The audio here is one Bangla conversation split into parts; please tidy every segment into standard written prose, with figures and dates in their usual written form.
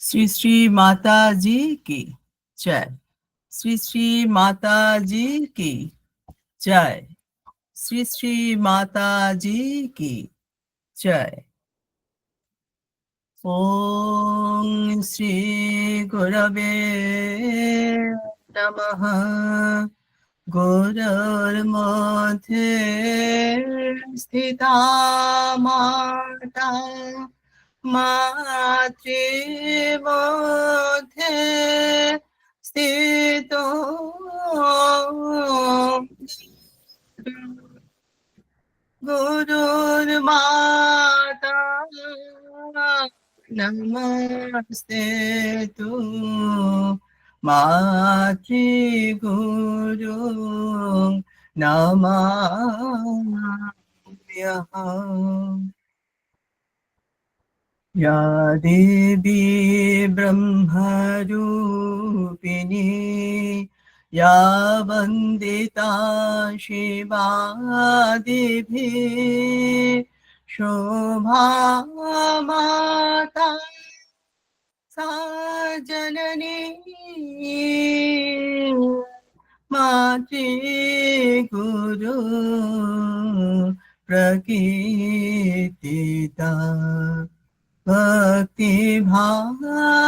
श्री श्री माता जी की जय। श्री श्री माता जी की जय। श्री श्री माता जी की जय। ओम श्री गुरवे नमः। गुरुर्मध्ये स्थिता माता मातृमध्ये स्थितो गुरुर्माता नमस्ते तु मातृगुरु नमाम्यहम्। या देवी ब्रह्मरूपिणी या वन्दिता शिवादिभिः शोभा माता सा जननी मातृगुरु प्रकीर्तिता भक्ति भावेन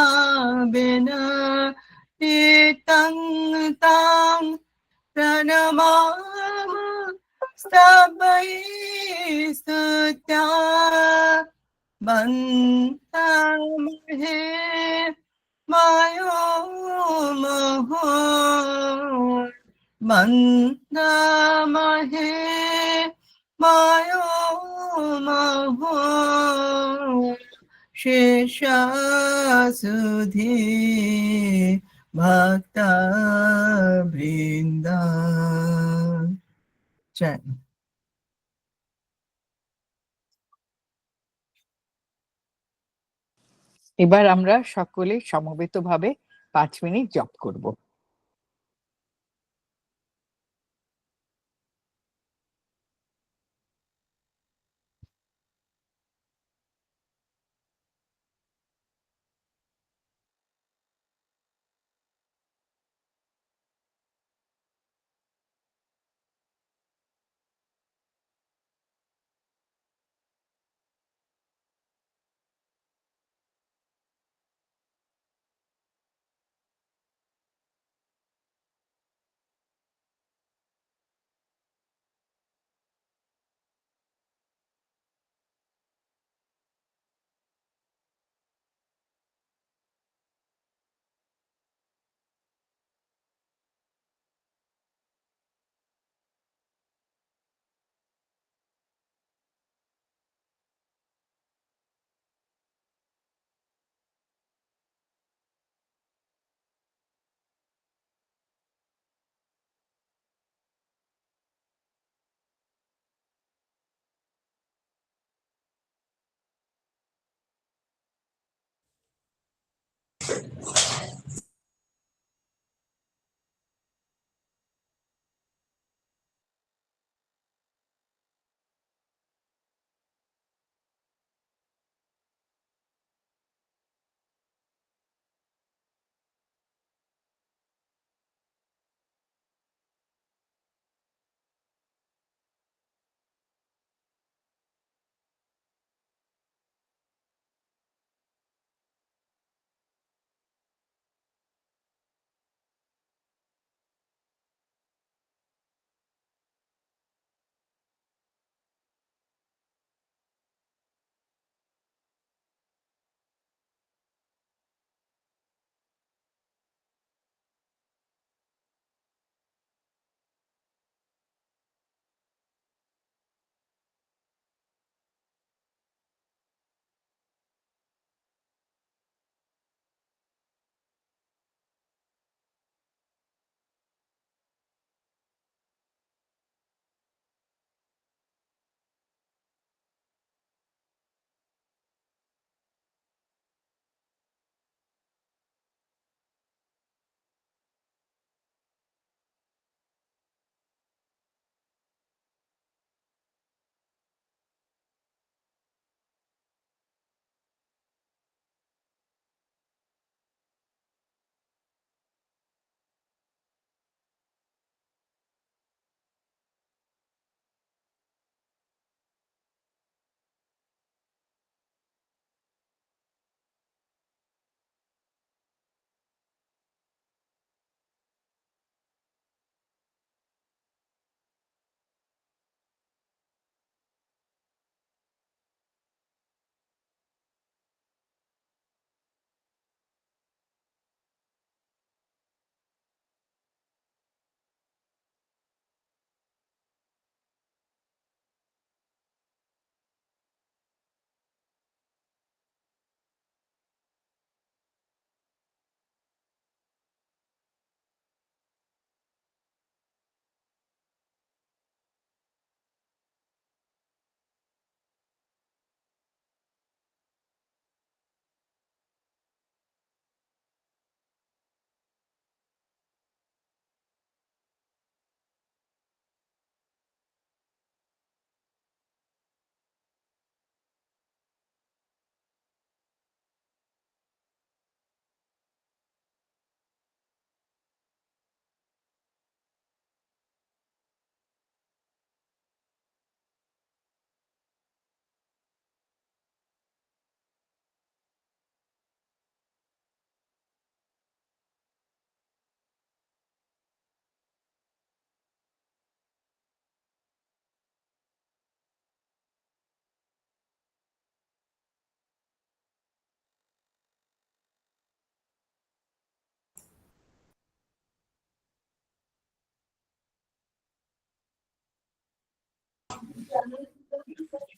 तीर्थं तां प्रणमामि स्तवै स्तुत्या वन्दामहे मायो मोहो वन्दामहे मायो मोहो शेषासुधि भक्ता বৃন্দা। জয়। এবার আমরা সকলে সমবেতভাবে 5 মিনিট জপ করব।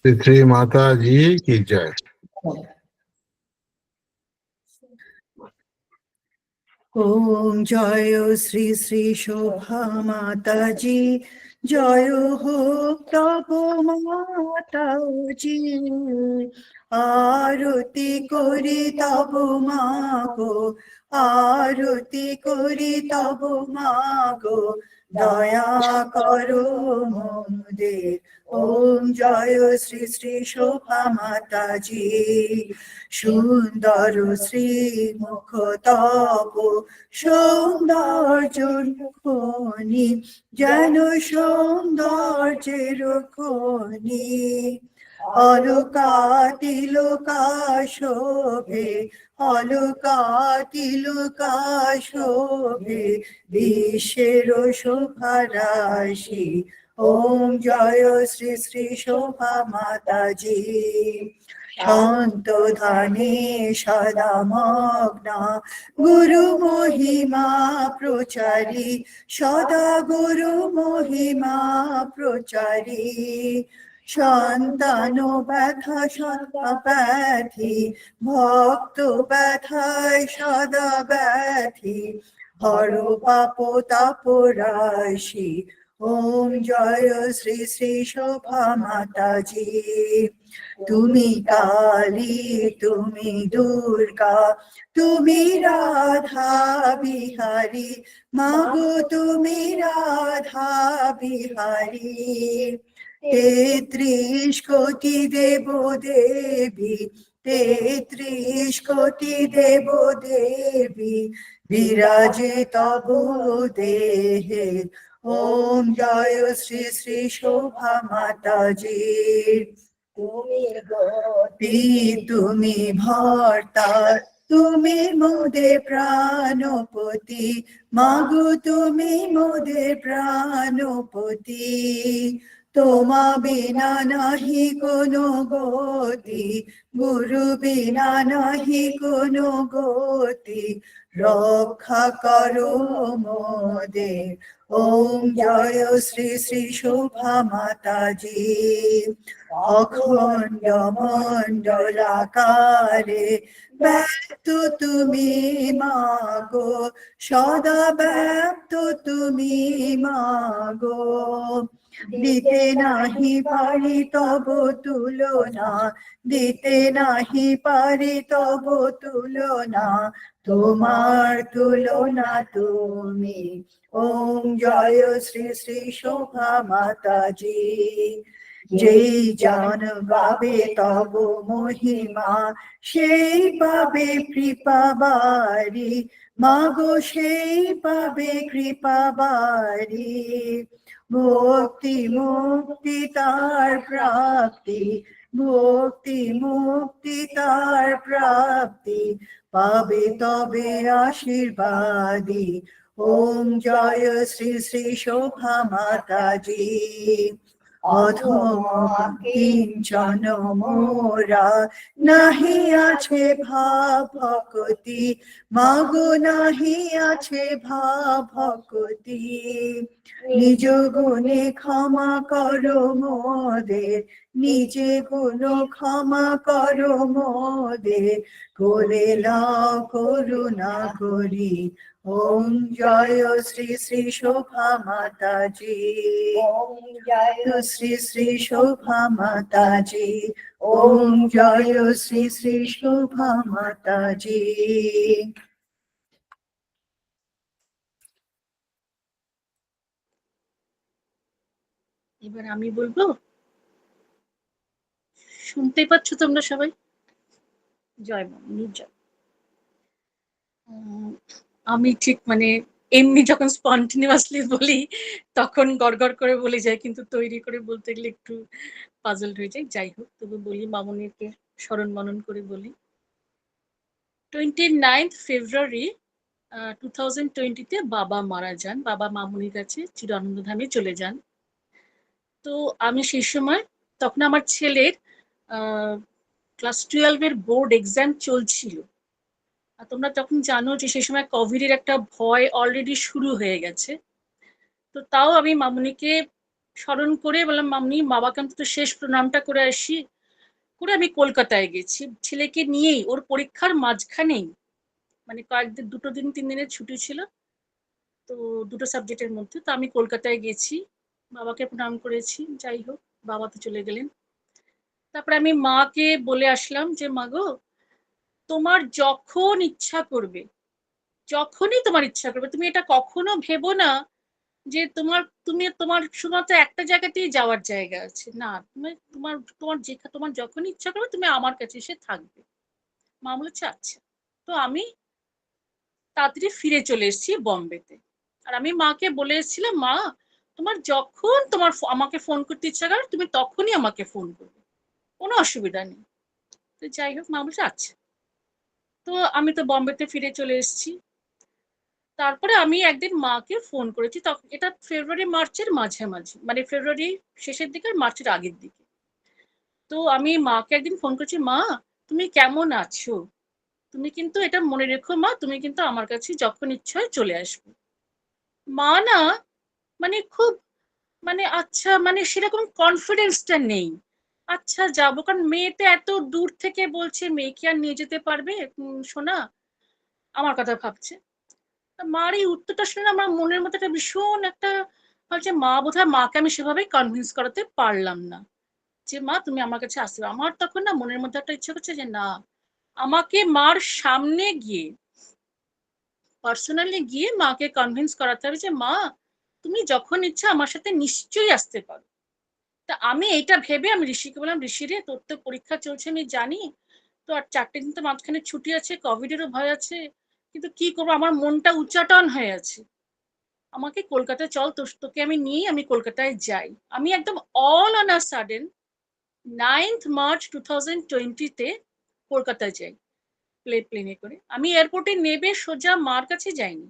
श्री श्री माता जी की जय। ওম জয় শ্রী শ্রী শোভা মাতাজি, জয় হোক তব মাতাজি। আরতি করি তব মাগো, আরতি করি তব মাগো, দয়া করো মোদের। ওম জয় শ্রী শ্রী শোভা মাতাজি। সুন্দর শ্রী মুখ তব সৌন্দর্য খনি, যেন সৌন্দর্যের খনি। অলকা তিলকা শোভে, অলকা তিলকা শোভে, বিশ্বের শোভা রাশি। ওম জয় শ্রী শ্রী শোভা মাতাজি। শান্ত ধানে সদা মগ্না, গুরু মহিমা প্রচারী, সদা গুরু মহিমা প্রচারী। সন্তান ব্যথা সদা ব্যাধি, ভক্ত ব্যথায় সদা ব্যাধি, হর পাপ তাপ রাশি। ওম জয় শ্রী শ্রী শোভা মাতাজি। তুমি কালী, তুমি দুর্গা, তুমি রাধা বিহারী, মাগো তুমি রাধা বিহারী। 33 কোটি দেব দেবী, 33 কোটি দেব দেবী, বিরাজে তব দেহে। ওম জয় শ্রী শ্রী শোভা মাতাজি। তুমি গতি, তুমি ভর্তা, তুমি মোদের প্রাণপতি, মাগো তুমি মোদের প্রাণপতি। তোমা বিনা নাহি কোনো গতি, গুরু বিনা নাহি কোনো গতি, রক্ষা করো মোদের। ওম জয় শ্রী শ্রী শোভা মাতাজি। অখণ্ড মণ্ডলাকারে ব্যক্ত তুমি মাগো, সদা ব্যক্ত তুমি মাগো। দিতে নাহি পারি তব তুলনা, দিতে নাহি পারি তব তুলনা, তোমার তুলনা তুমি। ওম জয় শ্রী শ্রী শোভা মাতাজি। যেই জন গাবে তব মহিমা, সেই পাবে কৃপা বারি, মাগো সেই পাবে কৃপা বারি। ভক্তি মুক্তি তার প্রাপ্তি, ভক্তি মুক্তি তার প্রাপ্তি, পাবে তবে আশীর্বাদী। ওম জয় শ্রী শ্রী শোভা মাতাজি। অধমা কিঞ্চন মোরা, নাহি আছে ভাব ভক্তি, মাগো নাহি আছে ভাব ভক্তি। নিজ গুণে ক্ষমা করো মোদের, নিজে গুণ ক্ষমা করো মোদের, করে লাও করুণা করি। ওম জয় শ্রী শ্রী শোভা মাতাজি। ওম জয় শ্রী শ্রী শোভা মাতাজি। ওম জয় শ্রী শ্রী শোভা মাতাজি। এবার আমি বলবো, শুনতে পাচ্ছ তোমরা সবাই? জয় মা জয়। আমি ঠিক মানে এমনি যখন স্পন্টিনিয়াসলি বলি তখন গড়গড় করে বলে যাই, কিন্তু তৈরি করে বলতে গেলে একটু পাজল হয়ে যায়। যাই হোক, তবু বলি, মামনিকে স্মরণ মনন করে বলি। 29th ফেব্রুয়ারি 2020-তে বাবা মারা যান। বাবা মামনির কাছে চির আনন্দধামে চলে যান। তো আমি সেই সময়, তখন আমার ছেলের ক্লাস 12-এর বোর্ড এক্সাম চলছিল। আর তোমরা তখন জানো যে সেই সময় কোভিডের একটা ভয় অলরেডি শুরু হয়ে গেছে। তো তাও আমি মামনিকে স্মরণ করে বললাম মাম্মি বাবাকে আমি তো শেষ প্রণামটা করে আসি, করে আমি কলকাতায় গেছি ছেলেকে নিয়েই। ওর পরীক্ষার মাঝখানেই, মানে কয়েকদিন, 2 দিন 3 দিনের ছুটি ছিল, তো 2টো সাবজেক্টের মধ্যে। তো আমি কলকাতায় গেছি, বাবাকে প্রণাম করেছি। যাই হোক, বাবা তো চলে গেলেন। তারপরে আমি মাকে বলে আসলাম যে মা গো, তোমার যখন ইচ্ছা করবে, যখনই তোমার ইচ্ছা করবে, তুমি এটা কখনো ভেবো না যে তোমার শুধুমাত্র একটা জায়গাতেই যাওয়ার জায়গা আছে। না, তুমি তোমার যখন ইচ্ছা করবে তুমি আমার কাছে এসে থাকবে। মা বলেছে আচ্ছা। তো আমি তাড়াতাড়ি ফিরে চলে এসেছি বম্বেতে। আর আমি মাকে বলে এসেছিলাম, মা তোমার যখন আমাকে ফোন করতে ইচ্ছা করে তুমি তখনই আমাকে ফোন করবে, কোনো অসুবিধা নেই। তো যাই হোক, মা বলছে আচ্ছা। তো আমি তো বম্বেতে ফিরে চলে এসেছি। তারপরে আমি একদিন মাকে ফোন করেছি, তখন এটা ফেব্রুয়ারি মার্চের মাঝামাঝি, মানে ফেব্রুয়ারি শেষের দিকে আর মার্চের আগের দিকে। তো আমি মাকে একদিন ফোন করছি, মা তুমি কেমন আছো? তুমি কিন্তু এটা মনে রেখো মা, তুমি কিন্তু আমার কাছে যখন ইচ্ছা হয় চলে আসবে। মা না, মানে খুব, মানে আচ্ছা, মানে সেরকম কনফিডেন্সটা নেই। আচ্ছা যাবো, কারণ মেয়েটা এত দূর থেকে বলছে, মেয়ে কি আর নিয়ে যেতে পারবে সোনা, আমার কথা ভাবছে। মার এই উত্তরটা শুনে আমার মনের মধ্যে একটা ভীষণ একটা বলছে, মা বোধহয় মাকে আমি সেভাবে কনভিন্স করাতে পারলাম না যে মা তুমি আমার কাছে আসবে। আমার তখন না মনের মধ্যে একটা ইচ্ছা করছে যে না, আমাকে মার সামনে গিয়ে, পার্সোনালি গিয়ে মাকে কনভিন্স করাতে হবে যে মা তুমি যখন ইচ্ছা আমার সাথে নিশ্চয়ই আসতে পারো। তা আমি এইটা ভেবে আমি ঋষিকে বললাম, ঋষি রে তোর তো পরীক্ষা চলছে আমি জানি, তো আর 4টে দিন তো মাঝখানে ছুটি আছে, কোভিডেরও ভয় আছে, কিন্তু কি করবো, আমার মনটা উচ্চাটন হয়ে আছে, আমাকে কলকাতায় চল, তোকে আমি নিয়ে আমি কলকাতায় যাই। আমি একদম all on a sudden 9th March 2020-তে কলকাতায় যাই প্লেনে করে। আমি এয়ারপোর্টে নেবে সোজা মার কাছে যাইনি,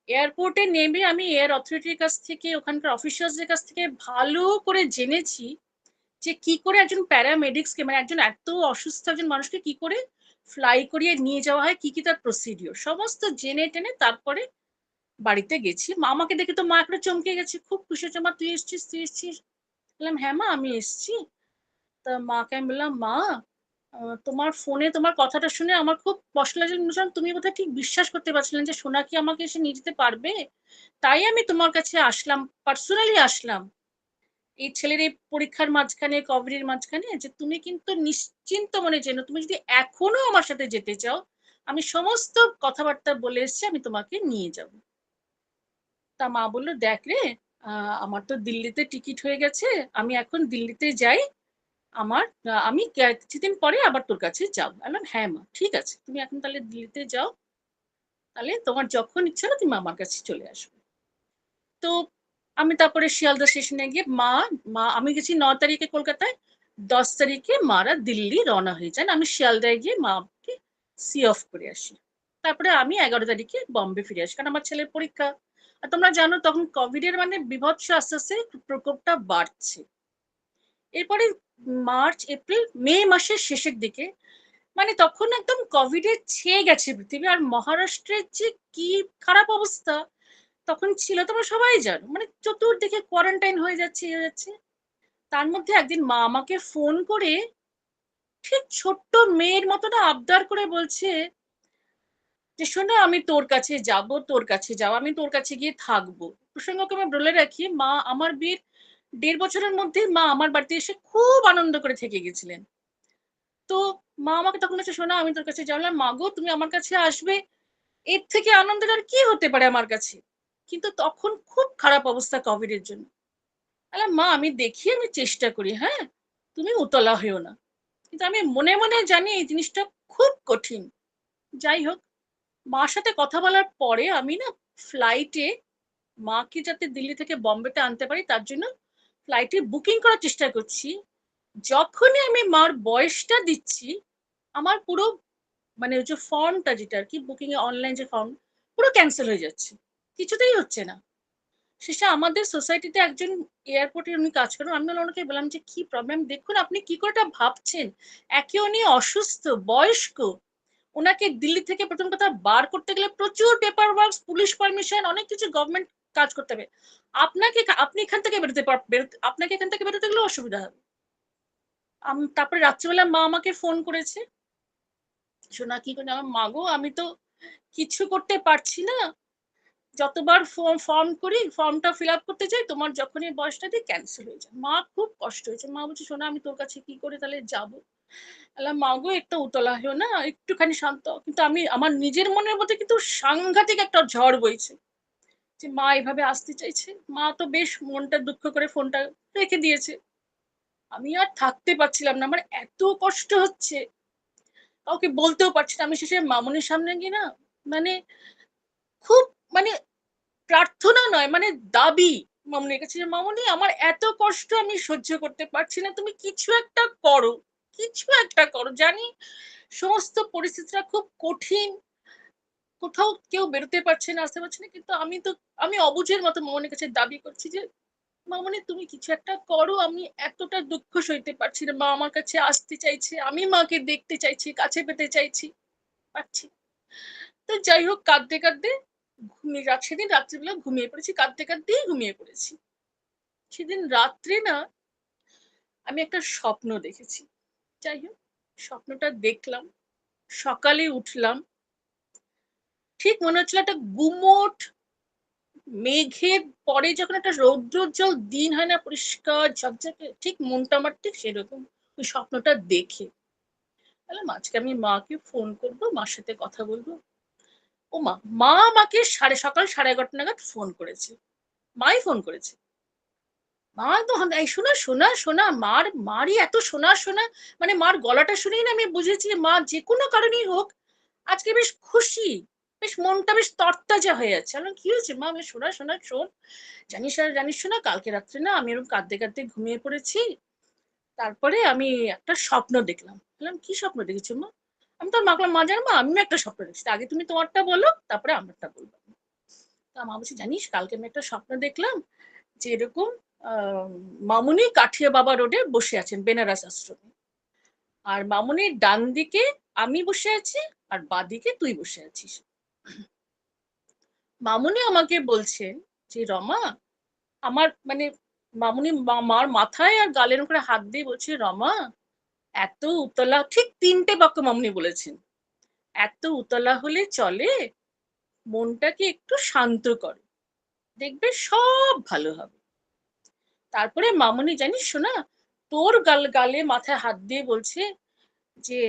এয়ারপোর্টে নেমে আমি এয়ার অথরিটির কাছ থেকে, ওখানকার অফিসার্সদের কাছ থেকে ভালো করে জেনেছি যে কি করে একজন প্যারামেডিক্সকে, মানে একজন এত অসুস্থ একজন মানুষকে কি করে ফ্লাই করিয়ে নিয়ে যাওয়া হয়, কি কি তার প্রসিডিওর সমস্ত জেনে টেনে তারপরে বাড়িতে গেছি। মা আমাকে দেখে তো মা একটা চমকে গেছে, খুব খুশি হচ্ছে, মা তুই এসছিস, তুই এসছিস? বললাম হ্যাঁ মা আমি এসছি। তা মাকে আমি বললাম, মা তোমার ফোনে তোমার কথাটা শুনে আমার খুব কষ্ট লাগছে, তুমি বোধহয় ঠিক বিশ্বাস করতে পারছিলেন যে সোনা কি আমাকে এসে নিয়ে যেতে পারবে, তাই আমি তোমার কাছে আসলাম, পার্সোনালি আসলাম এই ছেলের এই পরীক্ষার মাঝখানে, কোভিডের মাঝখানে, যে তুমি কিন্তু নিশ্চিন্ত মনে জেনো তুমি যদি এখনো আমার সাথে যেতে চাও, আমি সমস্ত কথাবার্তা বলে এসছি, আমি তোমাকে নিয়ে যাব। তা মা বললো, দেখ রে, আমার তো দিল্লিতে টিকিট হয়ে গেছে, আমি এখন দিল্লিতে যাই, আমি কিছুদিন পরে আবার তোর কাছে যাবো। বললাম হ্যাঁ মা ঠিক আছে, তুমি এখন তাহলে দিল্লিতে যাও, তাহলে তোমার যখন ইচ্ছা না তুমি আমার কাছে চলে আসবে। তো আমি তারপরে শিয়ালদা স্টেশনে গিয়ে আমি গেছি 9 তারিখে কলকাতায়, 10 তারিখে মারা দিল্লি রওনা হয়ে যান, আমি শিয়ালদায় গিয়ে মাকে সি অফ করে আসি। তারপরে আমি 11 তারিখে বম্বে ফিরে আসি, কারণ আমার ছেলের পরীক্ষা। আর তোমরা জানো তখন কোভিডের মানে বিভৎস আস্তে আস্তে প্রকোপটা বাড়ছে। এরপরে মার্চ এপ্রিল মে মাসের শেষের দিকে, মানে তখন একদম কোভিডে ছেয়ে গেছে পৃথিবী, আর মহারাষ্ট্রের যে কি খারাপ অবস্থা তখন ছিল তোমরা সবাই জানো, মানে চতুর্দিকে কোয়ারেন্টাইন হয়ে যাচ্ছে। তার মধ্যে একদিন মা আমাকে ফোন করে ঠিক ছোট্ট মেয়ের মতো না আবদার করে বলছে যে শোনো আমি তোর কাছে যাব, আমি তোর কাছে গিয়ে থাকবো। প্রসঙ্গকে আমি বলে রাখি, মা আমার বিয়ের 1.5 বছরের মধ্যে মা আমার বাড়িতে এসে খুব আনন্দ করে থেকে গেছিলেন। তো মা আমাকে তখন বলছে, শোনো আমি তোর কাছে জানলাম, মা গো তুমি আমার কাছে আসবে, এর থেকে আনন্দের আর কি হতে পারে আমার কাছে। কিন্তু তখন খুব খারাপ অবস্থা কোভিডের জন্য। মা আমি দেখি, আমি চেষ্টা করি, হ্যাঁ তুমি উতলা হয়েও না। কিন্তু আমি মনে মনে জানি এই জিনিসটা খুব কঠিন। যাই হোক, মার সাথে কথা বলার পরে আমি না ফ্লাইটে মাকে যাতে দিল্লি থেকে বম্বেতে আনতে পারি তার জন্য ফ্লাইটে বুকিং করার চেষ্টা করছি। যখনই আমি মার বয়সটা দিচ্ছি, আমার পুরো, মানে ওই যে ফর্মটা যেটা আর কি বুকিং এ অনলাইন যে ফর্ম, পুরো ক্যান্সেল হয়ে যাচ্ছে, কিছুতেই হচ্ছে না। শেষে আমাদের সোসাইটিতে একজন এয়ারপোর্টে উনি কাজ করেন, আমি ওনাকে বললাম যে কি প্রবলেম, দেখুন আপনি কি করে ভাবছেন, একে উনি অসুস্থ বয়স্ক, ওনাকে দিল্লি থেকে প্রথম কথা বার করতে গেলে প্রচুর পেপার ওয়ার্ক, পুলিশ পারমিশন, অনেক কিছু গভর্নমেন্ট কাজ করতে হবে, আপনি এখান থেকে আপনাকে এখান থেকে বেরোতে গেলে অসুবিধা হবে। তারপরে রাত্রিবেলা মা আমাকে ফোন করেছে, সোনা কি করে? আমার মা গো, আমি তো কিছু করতে পারছি না, যতবার ফর্ম করি, ফর্মটা ফিল আপ করতে যাই, তোমার যখনই বয়সটা দিই ক্যান্সেল হয়ে যায়। মা খুব কষ্ট হয়েছে। মা বলছে, সোনা আমি তোর কাছে কি করে তাহলে যাবো? মা গো, একটা উতলা হয়েও না, একটুখানি শান্ত। কিন্তু আমার নিজের মনের মধ্যে কিন্তু সাংঘাতিক একটা ঝড় বইছে যে মা এভাবে আসতে চাইছে। মা তো বেশ মনটা দুঃখ করে ফোনটা রেখে দিয়েছে। আমি আর থাকতে পারছিলাম না, আমার এত কষ্ট হচ্ছে, কাউকে বলতেও পারছি না। আমি শেষে মামুনির সামনে গিয়ে না, মানে খুব, মানে প্রার্থনা নয়, মানে দাবি মামুনির কাছে, যে মামুনি আমার এত কষ্ট আমি সহ্য করতে পারছি না, তুমি কিছু একটা করো, কিছু একটা করো। জানি সমস্ত পরিস্থিতিটা খুব কঠিন, কোথাও কেউ বেরোতে পারছে না, আসতে পারছে না, কিন্তু আমি অবুঝের মতো মামুনির কাছে দাবি করছি যে মামুনি তুমি কিছু একটা করো, আমি এতটা দুঃখ সইতে পারছি না। মা আমার কাছে আসতে চাইছে, আমি মাকে দেখতে চাইছি, কাছে পেতে চাইছি, পারছি। তো যাই হোক, কাঁদতে কাঁদতে সেদিন রাত্রিবেলা ঘুমিয়ে পড়েছি, কাঁদতে কাঁদতেই ঘুমিয়ে পড়েছি। সেদিন রাত্রে না আমি একটা স্বপ্ন দেখেছি। যাই হোক, স্বপ্নটা দেখলাম, সকালে উঠলাম, ঠিক মনে হচ্ছিল একটা গুমোট মেঘের পরে যখন একটা রৌদ্রোজ্জ্বল দিন হয় না, পরিষ্কার ঝকঝকে, ঠিক মনটা আমার ঠিক সেরকম ওই স্বপ্নটা দেখে। তাহলে আজকে আমি মাকে ফোন করবো, মার সাথে কথা বলবো। ও মা আমাকে সকাল 11:30 নাগাদ ফোন করেছে। মাই ফোন করেছে। মা তো এই শোনা শোনা শোনা, মারই এত শোনা শোনা, মানে মার গলাটা শুনেই না আমি বুঝেছি মা যে কোনো কারণেই হোক আজকে বেশ খুশি, বেশ মনটা বেশ তরতাজা হয়ে যাচ্ছে। আমি কি হয়েছে মা? আমি শোনা শোনা শোন, জানিস শোনা, কালকে রাত্রে না আমি এরকম কাঁদতে কাঁদতে ঘুমিয়ে পড়েছি, তারপরে আমি একটা স্বপ্ন দেখলাম। বললাম কি স্বপ্ন দেখেছো মা? আমি তো মাকলাম, মা জানো মা আমি একটা স্বপ্ন দেখছি, আগে তুমি তোমারটা বলো, তারপরে আমারটা বলবো। তা মা বলছি, জানিস কালকে আমি একটা স্বপ্ন দেখলাম যে এরকম মামুনি কাঠিয়া বাবা রোডে বসে আছেন বেনারস আশ্রমে, আর মামুনির ডান দিকে আমি বসে আছি, আর বাদিকে তুই বসে আছিস। মামুনি আমাকে বলছেন যে রমা, আমার মানে মামুনি মার মাথায় আর গালের উপরে হাত দিয়ে বলছে, রমা এত উতলা, ঠিক 3টে বাক্য মামুনি বলেছেন, এত উতলা হলে চলে, মনটাকে একটু শান্ত করো, দেখবে সব ভালো হবে। তারপরে মামুনি জানিস শোনা, তোর গালে মাথায় হাত দিয়ে বলছে যে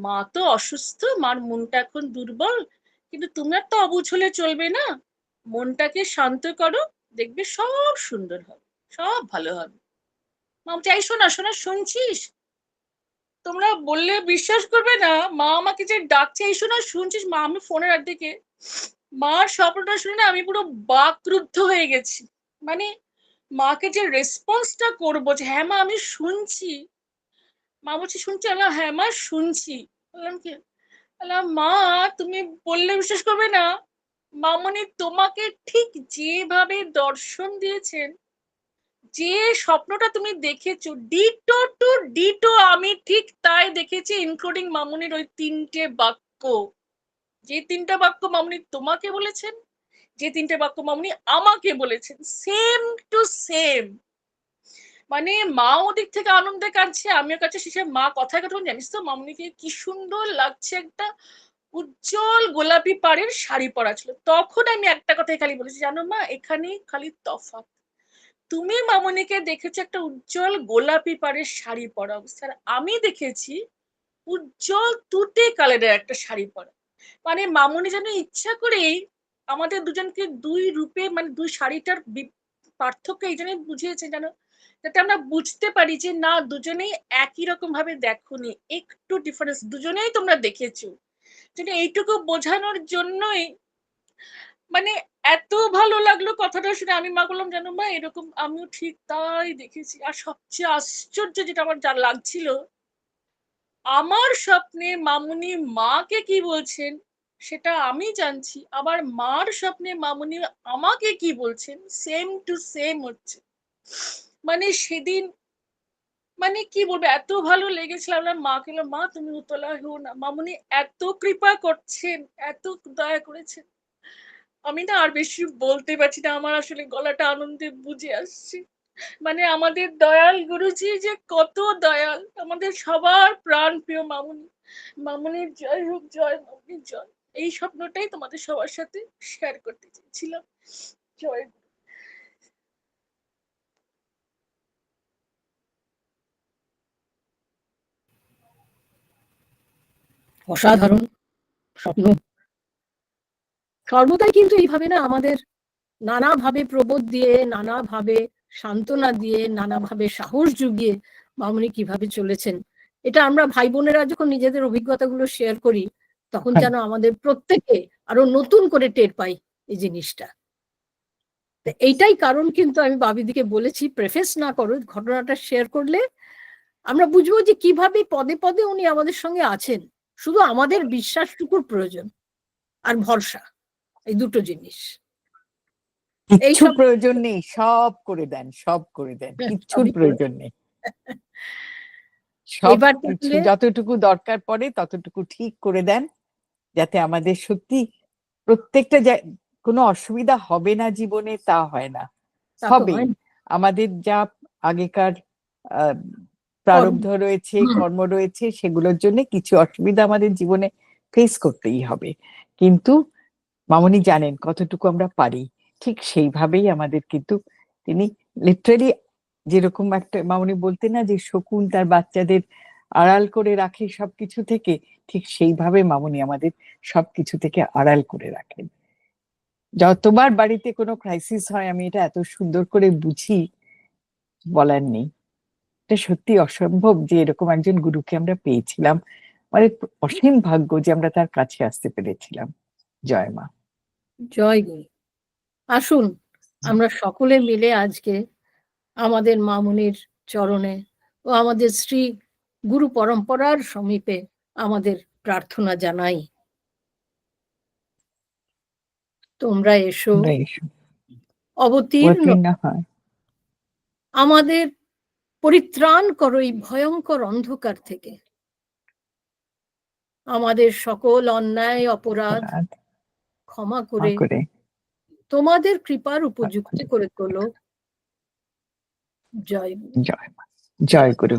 মা তো অসুস্থ, মার মনটা এখন দুর্বল, কিন্তু তোমার তো অবুঝ হলে চলবে না, মনটাকে শান্ত করো, দেখবে সব সুন্দর হবে, সব ভালো হবে। মা চাই শোনা শোনা, শুনছিস? তোমরা বললে বিশ্বাস করবে না, মা আমাকে যে ডাকছে, এই শোনা শুনছিস? মা, আমি ফোনের আর দিকে মার স্বপ্নটা শুনে না আমি পুরো বাকরুদ্ধ হয়ে গেছি। মানে মাকে যে রেসপন্সটা করবো যে হ্যাঁ মা আমি শুনছি, মা বলছি শুনছি, হ্যাঁ মা শুনছি। বললাম কি, মা তুমি বললে বিশ্বাস করবে না, মামনি তোমাকে ঠিক যেভাবে দর্শন দিয়েছেন, যে স্বপ্নটা তুমি দেখেছো ডিটো টু ডিটো আমি ঠিক তাই দেখেছি, ইনক্লুডিং মামুনির ওই 3টে বাক্য। যে 3টে বাক্য মামুনি তোমাকে বলেছেন, যে 3টে বাক্য মামুনি আমাকে বলেছেন, সেম টু সেম। মানে মা ওদিক থেকে আনন্দে কাঁদছে, আমিও কাছে শেষে মা কথায় কথা, জানিস তো মামুনিকে কি সুন্দর লাগছে, একটা উজ্জ্বল গোলাপি পাড়ের শাড়ি পরা ছিল। তখন আমি একটা কথাই খালি বলেছি, জানো মা এখানেই খালি তফাৎ, তুমি মামুনিকে দেখেছো একটা উজ্জ্বল গোলাপি পাড়ের শাড়ি পরা অবস্থা, আর আমি দেখেছি উজ্জ্বল তুতে কালারের একটা শাড়ি পরা। মানে মামুনি যেন ইচ্ছা করেই আমাদের দুজনকে দুই রূপে, মানে দুই শাড়িটার পার্থক্য এই জন্যই বুঝিয়েছে যেন, যাতে আমরা বুঝতে পারি যে না দুজনেই একই রকম ভাবে দেখোনি, একটু ডিফারেন্স দুজনেই তোমরা দেখেছো। এইটুকু বোঝানোর জন্যই মানে এত ভালো লাগলো কথাটা শুনে। আমি মা বললাম, জানো মা এরকম আমিও ঠিক তাই দেখেছি। আর সবচেয়ে আশ্চর্য যেটা আমার যা লাগছিল, আমার স্বপ্নে মামুনি মাকে কি বলছেন সেটা আমি জানছি, আবার মার স্বপ্নে মামুনি আমাকে কি বলছেন সেম টু সেম হচ্ছে। মানে সেদিন মানে কি বলবো, এত ভালো লেগেছিল। মা কে মা তুমি উতলা হো না, মামুনি এত কৃপা করছেন, এত দয়া করেছেন। আমি না আর বেশি বলতে পারছি না, আমার আসলে গলাটা আনন্দে বুঝে আসছে। মানে আমাদের দয়াল গুরুজি যে কত দয়াল, আমাদের সবার প্রাণ প্রিয় মামুনি। মামুনির জয় হোক, জয় মামুনির জয়। এই স্বপ্নটাই তোমাদের সবার সাথে শেয়ার করতে চেয়েছিলাম। জয় গুরু। অসাধারণ স্বপ্ন। সর্বদাই কিন্তু এইভাবে না আমাদের নানাভাবে প্রবোধ দিয়ে, নানাভাবে সান্ত্বনা দিয়ে, নানাভাবে সাহস জুগিয়ে মামুনি কিভাবে চলেছেন, এটা আমরা ভাই বোনেরা যখন নিজেদের অভিজ্ঞতাগুলো শেয়ার করি তখন যেন আমাদের প্রত্যেকে আরো নতুন করে টের পাই এই জিনিসটা। এইটাই কারণ কিন্তু আমি বাবিদিকে বলেছি প্রেফেস না করো, ঘটনাটা শেয়ার করলে আমরা বুঝবো যে কিভাবে পদে পদে উনি আমাদের সঙ্গে আছেন। শুধু আমাদের বিশ্বাসটুকুর প্রয়োজন আর ভরসা, এই দুটো জিনিস। কিচ্ছু প্রয়োজন নেই, সব করে দেন, সব করে দেন, কিচ্ছুর প্রয়োজন নেই। সব কিছু যতটুকু দরকার পড়ে ততটুকু ঠিক করে দেন, যাতে আমাদের সত্যি প্রত্যেকটা কোনো অসুবিধা হবে না জীবনে তা হয় না, হবে। আমাদের যা আগেকার প্রারব্ধ রয়েছে, কর্ম রয়েছে, সেগুলোর জন্য কিছু অসুবিধা আমাদের জীবনে ফেস করতেই হবে, কিন্তু মামুনি জানেন কতটুকু আমরা পারি। ঠিক সেইভাবেই আমাদের কিন্তু তিনি লিটারালি, যেরকম একটা মামুনি বলতে না যে শকুন তার বাচ্চাদের আড়াল করে রাখে সবকিছু থেকে, ঠিক সেইভাবে মামুনি আমাদের সবকিছু থেকে আড়াল করে রাখেন। যতবার বাড়িতে কোনো ক্রাইসিস হয় আমি এটা এত সুন্দর করে বুঝি, বলার নেই। এটা সত্যি অসম্ভব যে এরকম একজন গুরুকে আমরা পেয়েছিলাম, মানে অসীম ভাগ্য যে আমরা তার কাছে আসতে পেরেছিলাম। জয় মা। জয় গুরু। আসুন আমরা সকলে মিলে আজকে আমাদের মামুনির চরণে ও আমাদের শ্রী গুরু পরম্পরার সমীপে আমাদের প্রার্থনা জানাই। তোমরা এসো, অবতীর্ণ হয়, আমাদের পরিত্রাণ করো এই ভয়ঙ্কর অন্ধকার থেকে, আমাদের সকল অন্যায় অপরাধ ক্ষমা করে তোমাদের কৃপার উপযুক্ত করে তোলো। জয় জয় মা। জয় গুরু।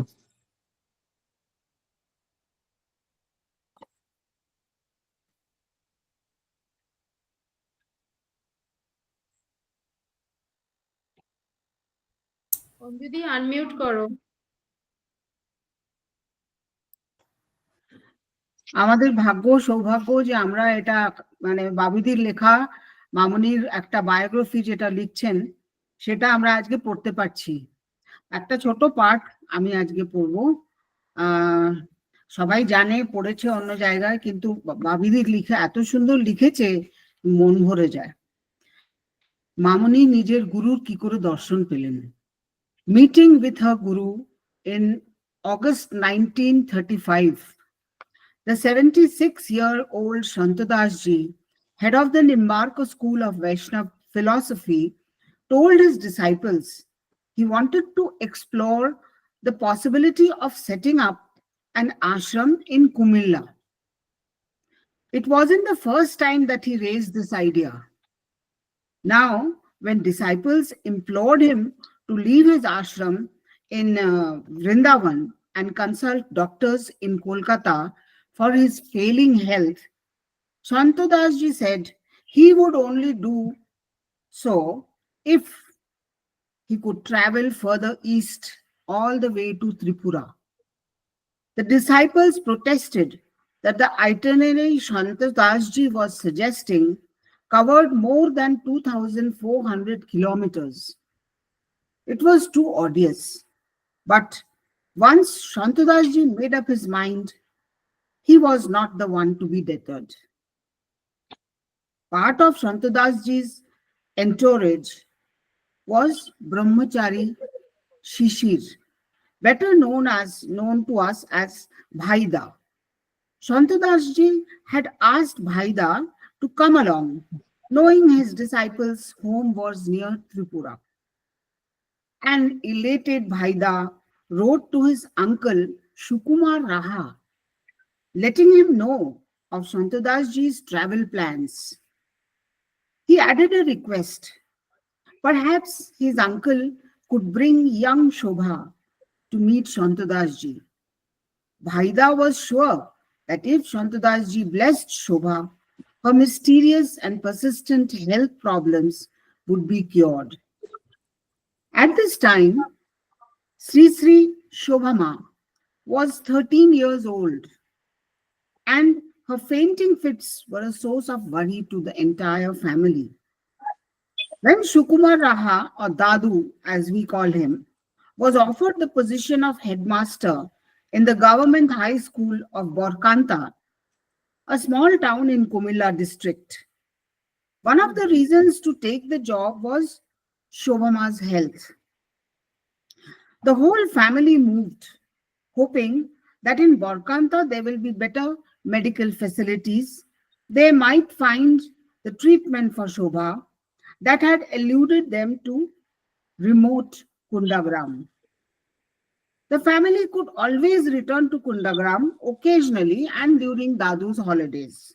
দিদি আনমিউট করো। আমাদের ভাগ্য সৌভাগ্য যে আমরা এটা মানে বাবিদির লেখা মামুনির একটা বায়োগ্রাফি যেটা লিখছেন সেটা আমরা আজকে পড়তে পারছি। একটা ছোট পাঠ আমি আজকে পড়বো। সবাই জানে, পড়েছে অন্য জায়গায়, কিন্তু বাবিদির লিখা এত সুন্দর লিখেছে মন ভরে যায়। মামুনি নিজের গুরুর কি করে দর্শন পেলেন। Meeting with her Guru in August 1935, the 76-year-old Shantadas Ji, head of the Nimbarka School of Vaishnava philosophy, told his disciples he wanted to explore the possibility of setting up an ashram in Kumilla. It wasn't the first time that he raised this idea. Now, when disciples implored him to leave his ashram in Vrindavan and consult doctors in Kolkata for his failing health, Shantadas Ji said he would only do so if he could travel further east all the way to Tripura. The disciples protested that the itinerary Shantadas Ji was suggesting covered more than 2,400 kilometers. It was too odious. But once Shantadas Ji made up his mind, he was not the one to be deterred. Part of Shantadas Ji's entourage was Brahmachari Shishir, better known to us as Bhaida. Shantadas Ji had asked Bhaida to come along, knowing his disciples' home was near Tripura. An elated Bhaida wrote to his uncle Shukumar Raha, letting him know of Shantadas Ji's travel plans. He added a request. Perhaps his uncle could bring young Shobha to meet Shantadas ji. Bhaida was sure that if Shantadas ji blessed Shobha, her mysterious and persistent health problems would be cured. At this time, Sri Sri Shobhama was 13 years old, and her fainting fits were a source of worry to the entire family. When Shukumar Raha, or Dadu as we call him, was offered the position of headmaster in the government high school of Borkanta, a small town in Kumilla district, one of the reasons to take the job was Shobhama's health. The whole family moved, hoping that in Borkanta there will be better medical facilities. They might find the treatment for Shobha that had eluded them to remote Kundagram. The family could always return to Kundagram occasionally and during Dadu's holidays.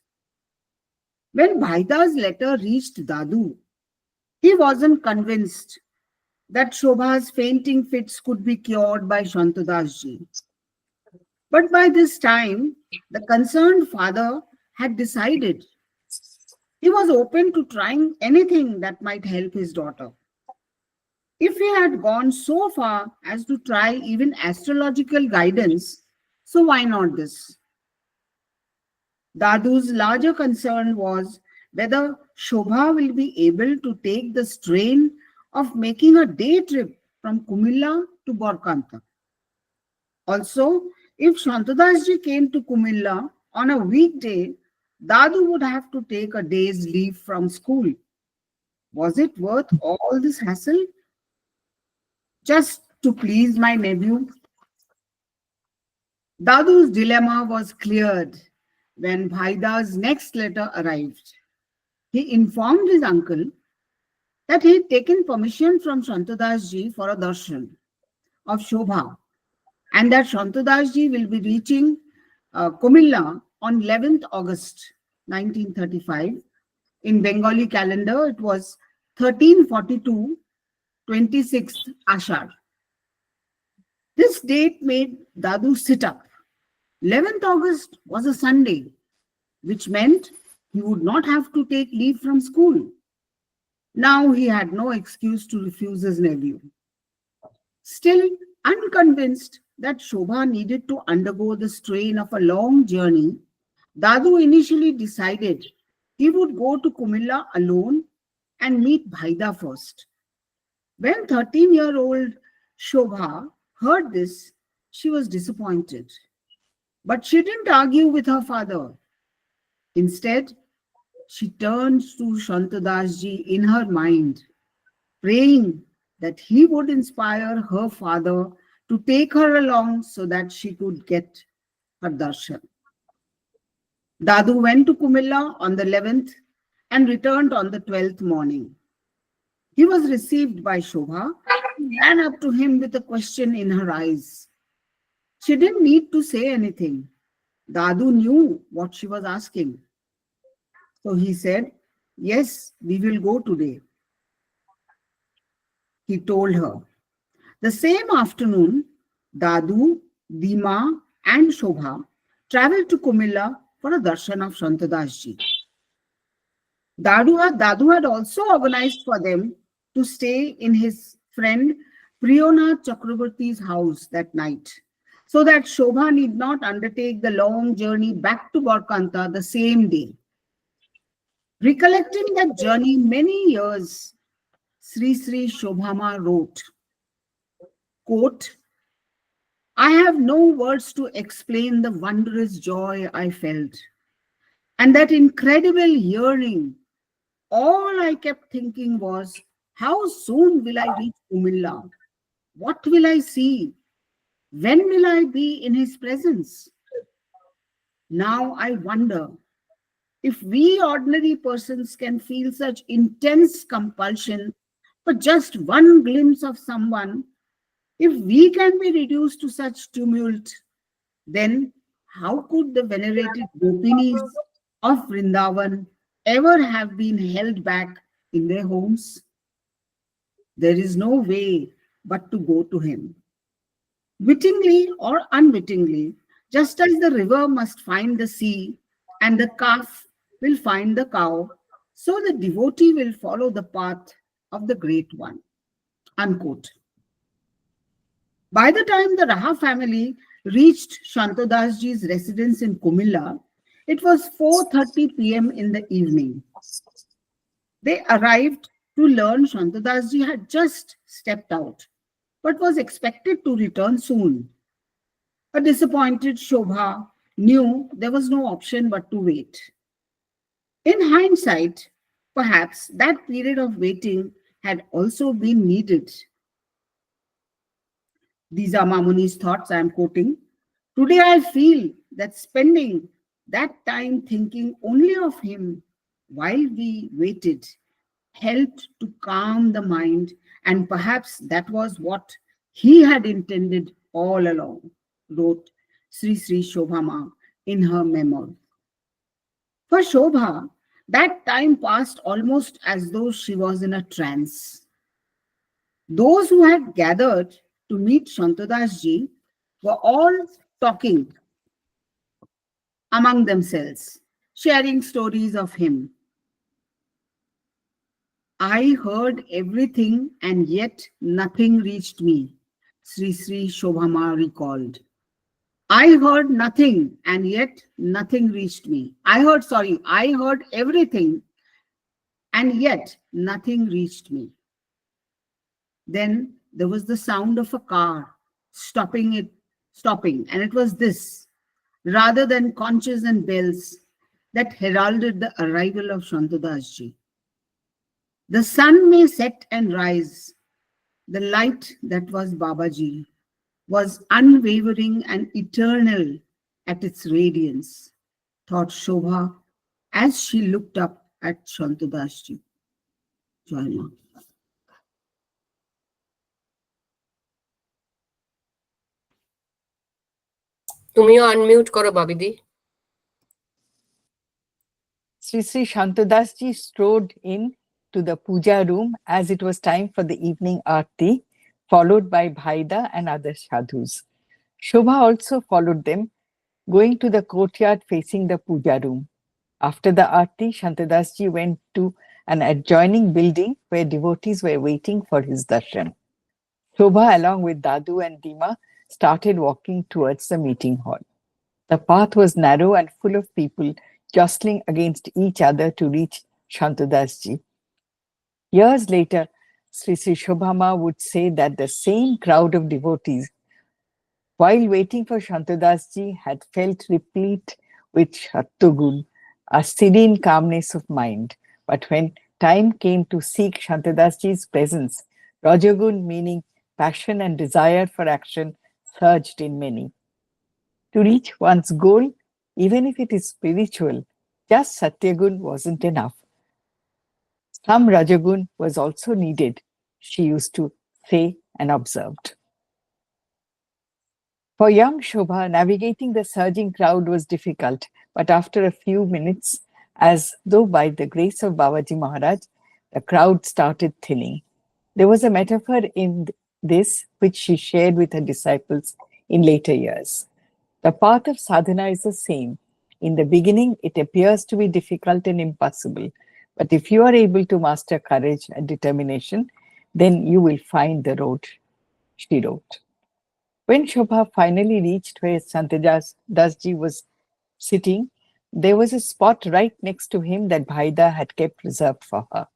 When Bhaida's letter reached Dadu, he wasn't convinced that Shobha's fainting fits could be cured by Shantadas ji. But by this time, the concerned father had decided he was open to trying anything that might help his daughter. If he had gone so far as to try even astrological guidance, so why not this? Dadu's larger concern was whether Shobha will be able to take the strain of making a day trip from Kumilla to Borkanta. Also, if Shantadas ji came to Kumilla on a weekday, Dadu would have to take a day's leave from school. Was it worth all this hassle just to please my nephew? Dadu's dilemma was cleared when Bhaida's next letter arrived. He informed his uncle that he had taken permission from Shantadas ji for a darshan of Shobha, and that Shantadas ji will be reaching Kumilla on 11th August 1935. In Bengali calendar, it was 1342, 26th Ashar. This date made Dadu sit up. 11th August was a Sunday, which meant he would not have to take leave from school. Now he had no excuse to refuse his nephew. Still unconvinced that Shobha needed to undergo the strain of a long journey, Dadu initially decided he would go to Kumilla alone and meet Bhaida first. When 13-year-old Shobha heard this, she was disappointed. But she didn't argue with her father. Instead, she turned to Shantadas ji in her mind, praying that he would inspire her father to take her along so that she could get her darshan. Dadu went to Kumilla on the 11th and returned on the 12th morning. He was received by Shobha and ran up to him with a question in her eyes. She didn't need to say anything. Dadu knew what she was asking. So he said, "Yes, we will go today," he told her. The same afternoon, Dadu, Dima, and Shobha traveled to Kumilla for a darshan of Shantadas ji. Dadu had also organized for them to stay in his friend Priyona Chakravarti's house that night, so that Shobha need not undertake the long journey back to Borkanta the same day. Recollecting that journey many years, Sri Sri Shobhama wrote, quote, "I have no words to explain the wondrous joy I felt, and that incredible yearning. All I kept thinking was, how soon will I reach Kumilla? What will I see? When will I be in his presence? Now I wonder if we ordinary persons can feel such intense compulsion for just one glimpse of someone. If we can be reduced to such tumult, then how could the venerated Gopinis of Vrindavan ever have been held back in their homes? There is no way but to go to him. Wittingly or unwittingly, just as the river must find the sea and the calf will find the cow, so the devotee will follow the path of the Great One. Unquote. By the time the Raha family reached Shantadas ji's residence in Kumilla, it was 4:30 p.m. in the evening. They arrived to learn Shantadas ji had just stepped out, but was expected to return soon. A disappointed Shobha knew there was no option but to wait. In hindsight, perhaps that period of waiting had also been needed. These are Mamuni's thoughts I am quoting. Today I feel that spending that time thinking only of him while we waited helped to calm the mind, and perhaps that was what he had intended all along, wrote Sri Sri Shobha Ma in her memoir. For Shobha, that time passed almost as though she was in a trance. Those who had gathered to meet Shantadas ji were all talking among themselves, sharing stories of him. I heard everything and yet nothing reached me, Sri Sri Shobha Ma recalled. I heard nothing and yet nothing reached me. I heard everything and yet nothing reached me. Then there was the sound of a car stopping, and it was this, rather than conches and bells, that heralded the arrival of Shantadas ji. The sun may set and rise. The light that was Babaji was unwavering and eternal at its radiance, thought Shobha as she looked up at Shantadas ji. Jai Ma. তুমিও আনমিউট করো বাবিদি। Sri Sri Shantadas ji strode in to the puja room as it was time for the evening aarti, followed by Bhaida and other sadhus. Shobha also followed them, going to the courtyard facing the puja room. After the aarti, Shantadas ji went to an adjoining building where devotees were waiting for his darshan. Shobha, along with Dadu and Dima, started walking towards the meeting hall. The path was narrow and full of people jostling against each other to reach Shantadas ji. Years later, Sri Sri Shobha Ma would say that the same crowd of devotees, while waiting for Shantadas ji, had felt replete with Shatyagun, a serene calmness of mind. But when time came to seek Shantadas ji's presence, Rajagun, meaning passion and desire for action, surged in many. To reach one's goal, even if it is spiritual, just Satyagun wasn't enough. Some Rajagun was also needed, she used to say and observed. For young Shobha, navigating the surging crowd was difficult, but after a few minutes, as though by the grace of Babaji Maharaj, the crowd started thinning. There was a metaphor in this which she shared with her disciples in later years. The path of sadhana is the same. In the beginning, it appears to be difficult and impossible, but if you are able to master courage and determination, then you will find the road, she wrote. When Shobha finally reached where Shantadas ji was sitting, there was a spot right next to him that Bhaida had kept reserved for her.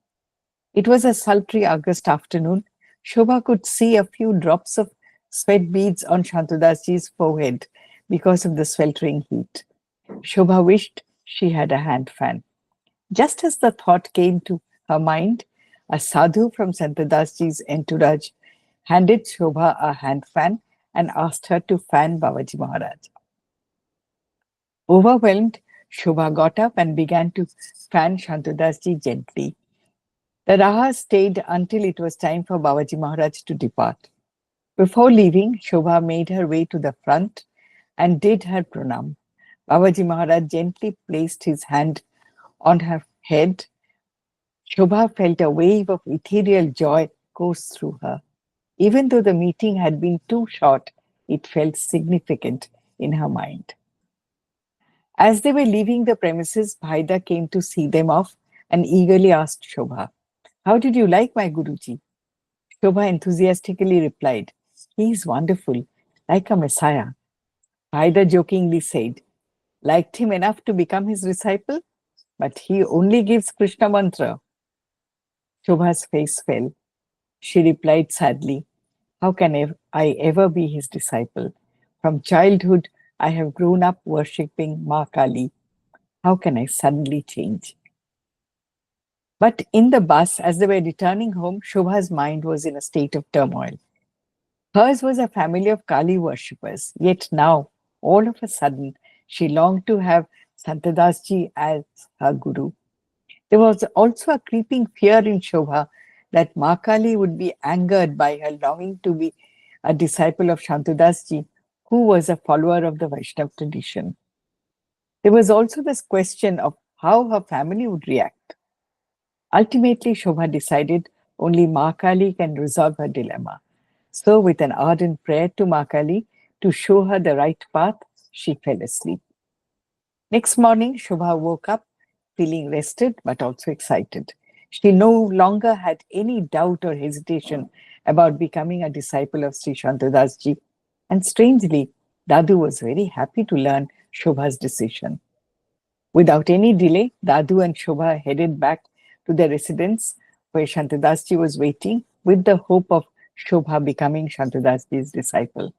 It was a sultry August afternoon. Shobha could see a few drops of sweat beads on Shantadas ji's forehead because of the sweltering heat. Shobha wished she had a hand fan. Just as the thought came to her mind, a sadhu from Shantadas ji's entourage handed Shobha a hand fan and asked her to fan Babaji Maharaj. Overwhelmed, Shobha got up and began to fan Shantadas ji gently. The Raha stayed until it was time for Babaji Maharaj to depart. Before leaving, Shobha made her way to the front and did her pranam. Babaji Maharaj gently placed his hand on her head, Shobha felt a wave of ethereal joy course through her. Even though the meeting had been too short, it felt significant in her mind. As they were leaving the premises, Bhaida came to see them off and eagerly asked Shobha, "How did you like my Guruji?" Shobha enthusiastically replied, "He is wonderful, like a messiah." Bhaida jokingly said, "Liked him enough to become his disciple? But he only gives Krishna mantra." Shobha's face fell. She replied sadly, "How can I ever be his disciple? From childhood, I have grown up worshipping Ma Kali. How can I suddenly change?" But in the bus, as they were returning home, Shobha's mind was in a state of turmoil. Hers was a family of Kali worshippers, yet now, all of a sudden, she longed to have Santadas Ji as her guru. There was also a creeping fear in Shobha that Ma Kali would be angered by her longing to be a disciple of Shantadas Ji, who was a follower of the Vaishnava tradition. There was also this question of how her family would react. Ultimately, Shobha decided only Ma Kali can resolve her dilemma. So, with an ardent prayer to Ma Kali to show her the right path, she fell asleep. Next morning, Shobha woke up feeling rested but also excited. She no longer had any doubt or hesitation about becoming a disciple of Sri Shantadas Ji. And strangely, Dadu was very happy to learn Shobha's decision. Without any delay, Dadu and Shobha headed back to their residence where Shantadas Ji was waiting with the hope of Shobha becoming Shantadas Ji's disciple.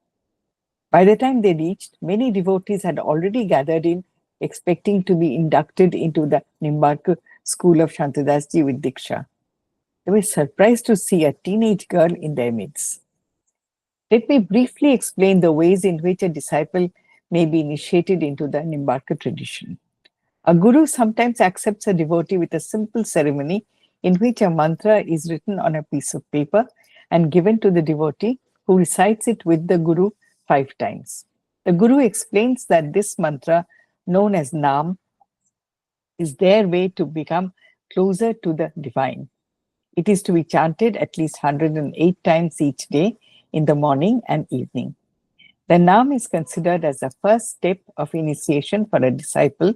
By the time they reached, many devotees had already gathered in, expecting to be inducted into the Nimbarka school of Shantadas Ji with Diksha. They were surprised to see a teenage girl in their midst. Let me briefly explain the ways in which a disciple may be initiated into the Nimbarka tradition. A guru sometimes accepts a devotee with a simple ceremony in which a mantra is written on a piece of paper and given to the devotee, who recites it with the guru 5 times. The guru explains that this mantra, known as Nam, is their way to become closer to the divine. It is to be chanted at least 108 times each day in the morning and evening. The Nam is considered as the first step of initiation for a disciple,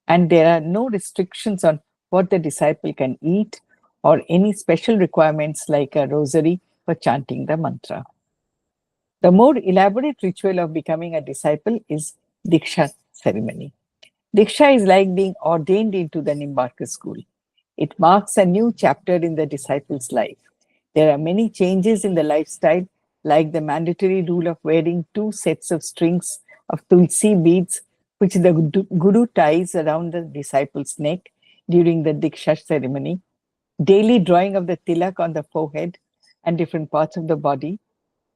and there are no restrictions on what the disciple can eat or any special requirements like a rosary for chanting the mantra. The more elaborate ritual of becoming a disciple is Diksha ceremony. Diksha is like being ordained into the Nimbarka school. It marks a new chapter in the disciple's life. There are many changes in the lifestyle, like the mandatory rule of wearing 2 sets of strings of tulsi beads, which the guru ties around the disciple's neck during the Diksha ceremony, daily drawing of the tilak on the forehead and different parts of the body,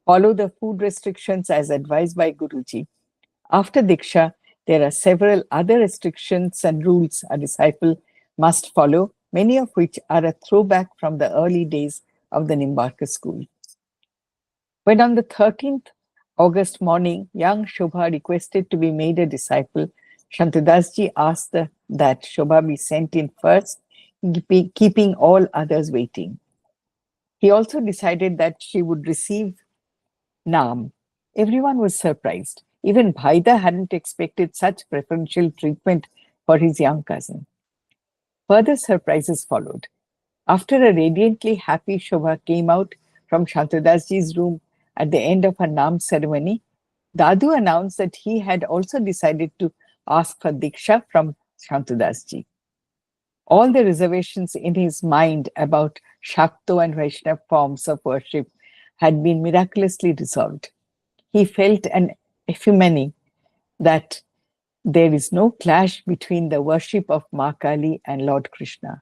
follow the food restrictions as advised by Guruji. After Diksha, there are several other restrictions and rules a disciple must follow, many of which are a throwback from the early days of the Nimbarka school. When on the 13th August morning, young Shobha requested to be made a disciple, Shantadas Ji asked that Shobha be sent in first, keeping all others waiting. He also decided that she would receive Nam. Everyone was surprised. Even Bhaida hadn't expected such preferential treatment for his young cousin. Further surprises followed. After a radiantly happy Shobha came out from Shantadas Ji's room at the end of her Nam ceremony, Dadu announced that he had also decided to ask for Diksha from Shantadas Ji. All the reservations in his mind about Shakto and Vaishnava forms of worship had been miraculously resolved. He felt an epiphany that there is no clash between the worship of Ma Kali and Lord Krishna.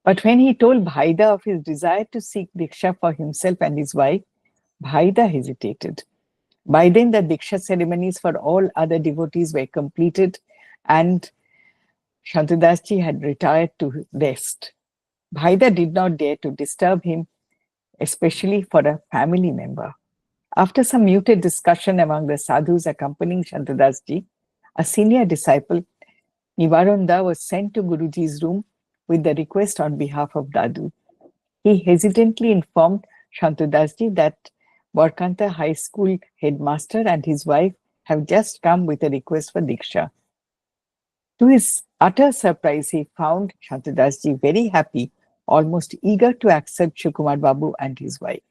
But when he told Bhaida of his desire to seek Diksha for himself and his wife, Bhaida hesitated. By then, the Diksha ceremonies for all other devotees were completed and Shantadas Ji had retired to rest. Bhaida did not dare to disturb him, especially for a family member. After some muted discussion among the sadhus accompanying Shantadas Ji, a senior disciple Nivaranda was sent to Guruji's room with the request on behalf of Dadu. He hesitantly informed Shantudasji that Borkanta High School headmaster and his wife have just come with a request for Diksha. To his utter surprise, he found Shantudasji very happy, almost eager to accept Shukumar Babu and his wife.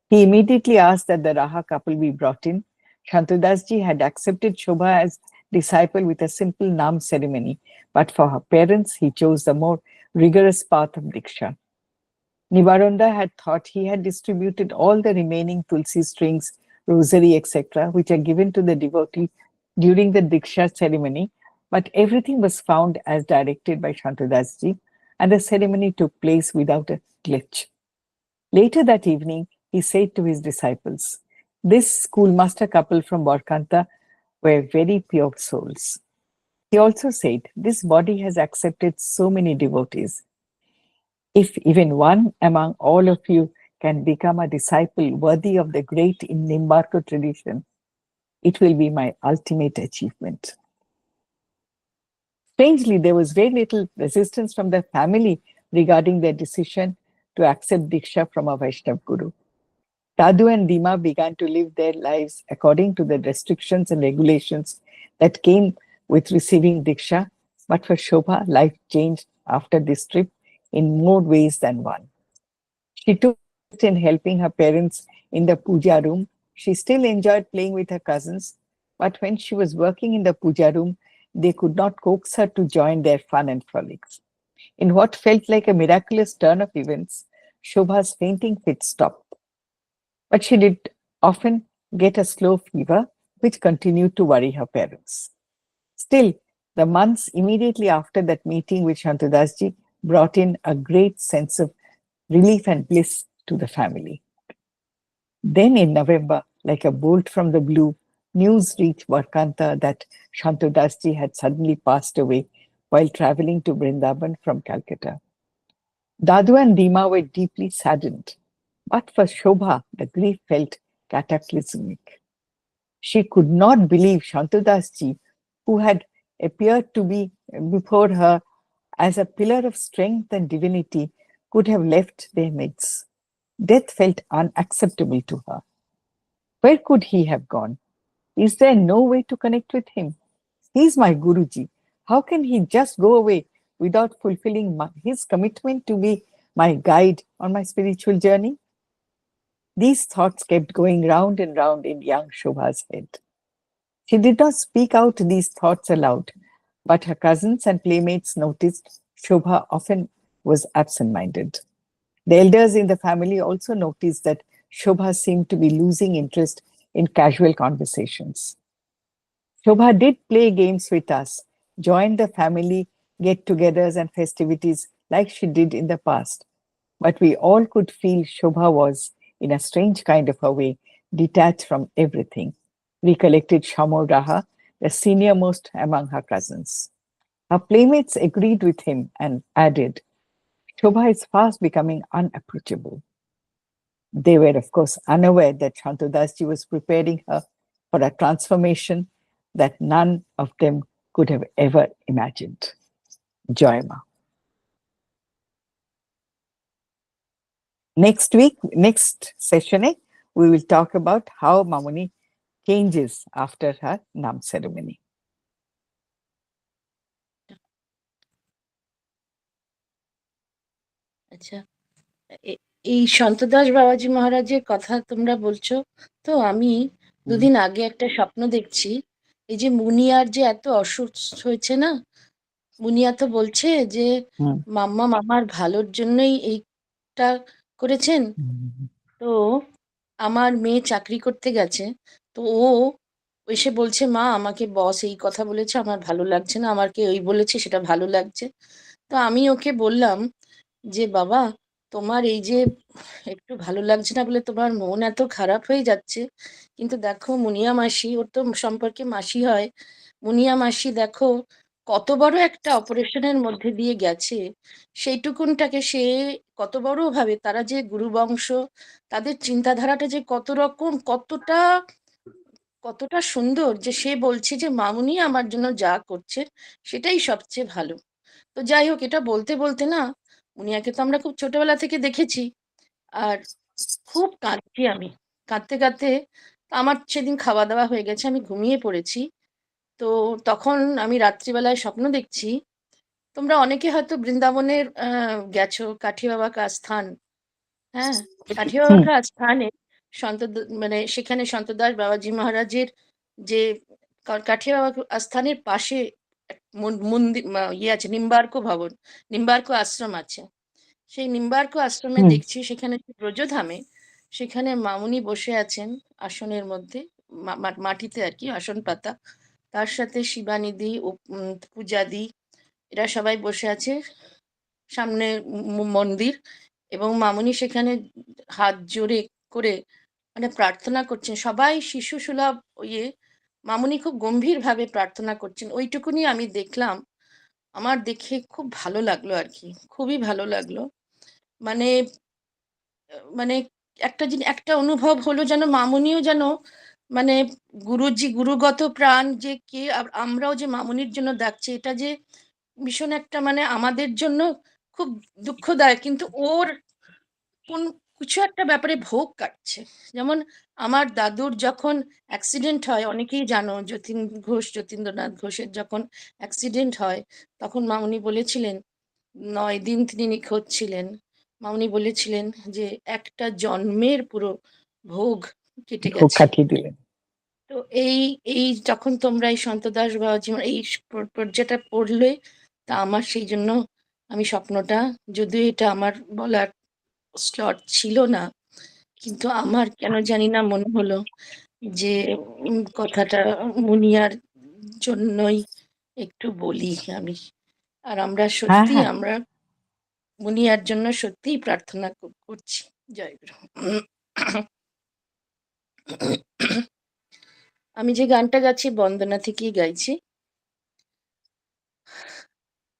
He immediately asked that the Raha couple be brought in. Shantudasji had accepted Shobha as disciple with a simple Nam ceremony, but for her parents, he chose the more rigorous path of Diksha. Nivaranda had thought he had distributed all the remaining Tulsi strings, rosary, etc., which are given to the devotee during the Diksha ceremony, but everything was found as directed by Shantudasji, and the ceremony took place without a glitch. Later that evening, he said to his disciples, "This schoolmaster couple from Borkanta were very pure souls." He also said, "This body has accepted so many devotees. If even one among all of you can become a disciple worthy of the great in Nimbarka tradition, it will be my ultimate achievement." Strangely, there was very little resistance from the family regarding their decision to accept Diksha from a Vaishnav Guru. Dadu and Dima began to live their lives according to the restrictions and regulations that came with receiving Diksha, but for Shobha, life changed after this trip in more ways than one. She took interest in helping her parents in the puja room. She still enjoyed playing with her cousins, but when she was working in the puja room, they could not coax her to join their fun and frolics. In what felt like a miraculous turn of events, Shobha's fainting fit stopped. But she did often get a slow fever, which continued to worry her parents. Still, the months immediately after that meeting with Shantudasji brought in a great sense of relief and bliss to the family. Then in November, like a bolt from the blue, news reached Borkanta that Shantudasji had suddenly passed away while traveling to Vrindavan from Calcutta. Dadu and Dima were deeply saddened, but for Shobha, the grief felt cataclysmic. She could not believe Shantudasji, who had appeared to be before her as a pillar of strength and divinity, could have left their midst. Death felt unacceptable to her. Where could he have gone? Is there no way to connect with him? He is my Guruji. How can he just go away without fulfilling his commitment to be my guide on my spiritual journey? These thoughts kept going round and round in young Shobha's head. She did not speak out these thoughts aloud, but her cousins and playmates noticed Shobha often was absent-minded. The elders in the family also noticed that Shobha seemed to be losing interest in casual conversations. Shobha did play games with us, joined the family get-togethers and festivities like she did in the past, but we all could feel Shobha was, in a strange kind of a way, detached from everything, recollected Shamor Raha, the senior-most among her cousins. Her playmates agreed with him and added, "Shobha is fast becoming unapproachable." They were, of course, unaware that Shantudasji was preparing her for a transformation that none of them could have ever imagined. Joyma. Next session, we will talk about how Mamuni changes after her Nam ceremony. আচ্ছা, এই সন্তদাস বাবাজি মহারাজের কথা তোমরা বলছো, তো আমি দুদিন আগে একটা স্বপ্ন দেখছি। এই যে মুনিয়ার যে এত অসুস্থ হয়েছে না, মুনিয়া তো বলছে যে মাম্মা মামার ভালোর জন্যই এইটা করেছেন। তো আমার মেয়ে চাকরি করতে গেছে, তো ও এসে বলছে, মা আমাকে বস এই কথা বলেছে, আমার ভালো লাগছে না, আমাকে ওই বলেছে সেটা ভালো লাগছে। তো আমি ওকে বললাম যে বাবা, তোমার এই যে একটু ভালো লাগছে না বলে তোমার মন এত খারাপ হয়ে যাচ্ছে, কিন্তু দেখো মুনিয়া মাসি, ওর তো সম্পর্কে মাসি হয়, মুনিয়া মাসি দেখো কত বড় একটা অপারেশনের মধ্যে দিয়ে গেছে, সেইটুকুনটাকে সে কত বড় ভাবে, তারা যে গুরু বংশ, তাদের চিন্তাধারাটা যে কত রকম, কতটা কতটা সুন্দর যে সে বলছে যে মামুনি আমার জন্য যা করছে সেটাই সবচেয়ে ভালো। তো যাই হোক, এটা বলতে বলতে না, মুনিয়াকে তো আমরা খুব ছোটবেলা থেকে দেখেছি, আর খুব কাঁদছি আমি। কাঁদতে কাঁদতে আমার সেদিন খাওয়া দাওয়া হয়ে গেছে, আমি ঘুমিয়ে পড়েছি। তো তখন আমি রাত্রিবেলায় স্বপ্ন দেখছি। তোমরা অনেকে হয়তো বৃন্দাবনের গেছো, কাঠি বাবা কা স্থান। হ্যাঁ, কাঠি বাবা হুম কা স্থানে মানে সেখানে সন্তদাস বাবাজি মহারাজের যে কাঠি বাবা আস্থানের পাশে এক মন্দির ইয়ে আছে, নিম্বার্ক ভবন, নিম্বার্ক আশ্রম আছে। সেই নিম্বার্ক আশ্রমে হুম দেখছি সেখানে যে ব্রজধামে, সেখানে মামুনি বসে আছেন আসনের মধ্যে, মাটিতে আর কি আসন পাতা। তার সাথে শিবানিদি ও পূজাদি, এরা সবাই বসে আছে সামনে মন্দির, এবং মামুনি সেখানে হাত জোড়ে করে মানে প্রার্থনা করছেন। সবাই শিশু সুলভ ইয়ে, মামুনি খুব গম্ভীর ভাবে প্রার্থনা করছেন। ওইটুকুনি আমি দেখলাম, আমার দেখে খুব ভালো লাগলো আর কি, খুবই ভালো লাগলো। মানে মানে একটা একটা অনুভব হলো যেন মামুনিও যেন মানে গুরুজি গুরুগত প্রাণ যে কে, আমরাও যে মামুনির জন্য ডাকছি, এটা যে ভীষণ একটা মানে আমাদের জন্য খুব দুঃখদায়ক, কিন্তু ওর কোন কিছু একটা ব্যাপারে ভোগ কাটছে। যেমন আমার দাদুর যখন অ্যাক্সিডেন্ট হয়, অনেকেই জানো, যতীন্দ্রনাথ ঘোষের যখন অ্যাক্সিডেন্ট হয়, তখন মামুনি বলেছিলেন, 9 দিন তিনি নিখোঁজ ছিলেন। মামুনি বলেছিলেন যে একটা জন্মের পুরো ভোগ কেটে খুব গেছে। কাটিয়ে দিলেন। তো এই এই যখন তোমরা এই সন্তদাস বাবাজি এই পর্যায়টা পড়লে, তা আমার সেই জন্য আমি স্বপ্নটা, যদিও এটা আমার বলার স্লট ছিল না, কিন্তু আমার কেন জানি না মনে হলো যে কথাটা মুনিয়ার জন্যই একটু বলি আমি। আর আমরা হ্যাঁ সত্যি হ্যাঁ আমরা মুনিয়ার জন্য সত্যিই প্রার্থনা করছি। জয় গুরু। আমি যে গানটা গাচ্ছি বন্দনা থেকেই গাইছি।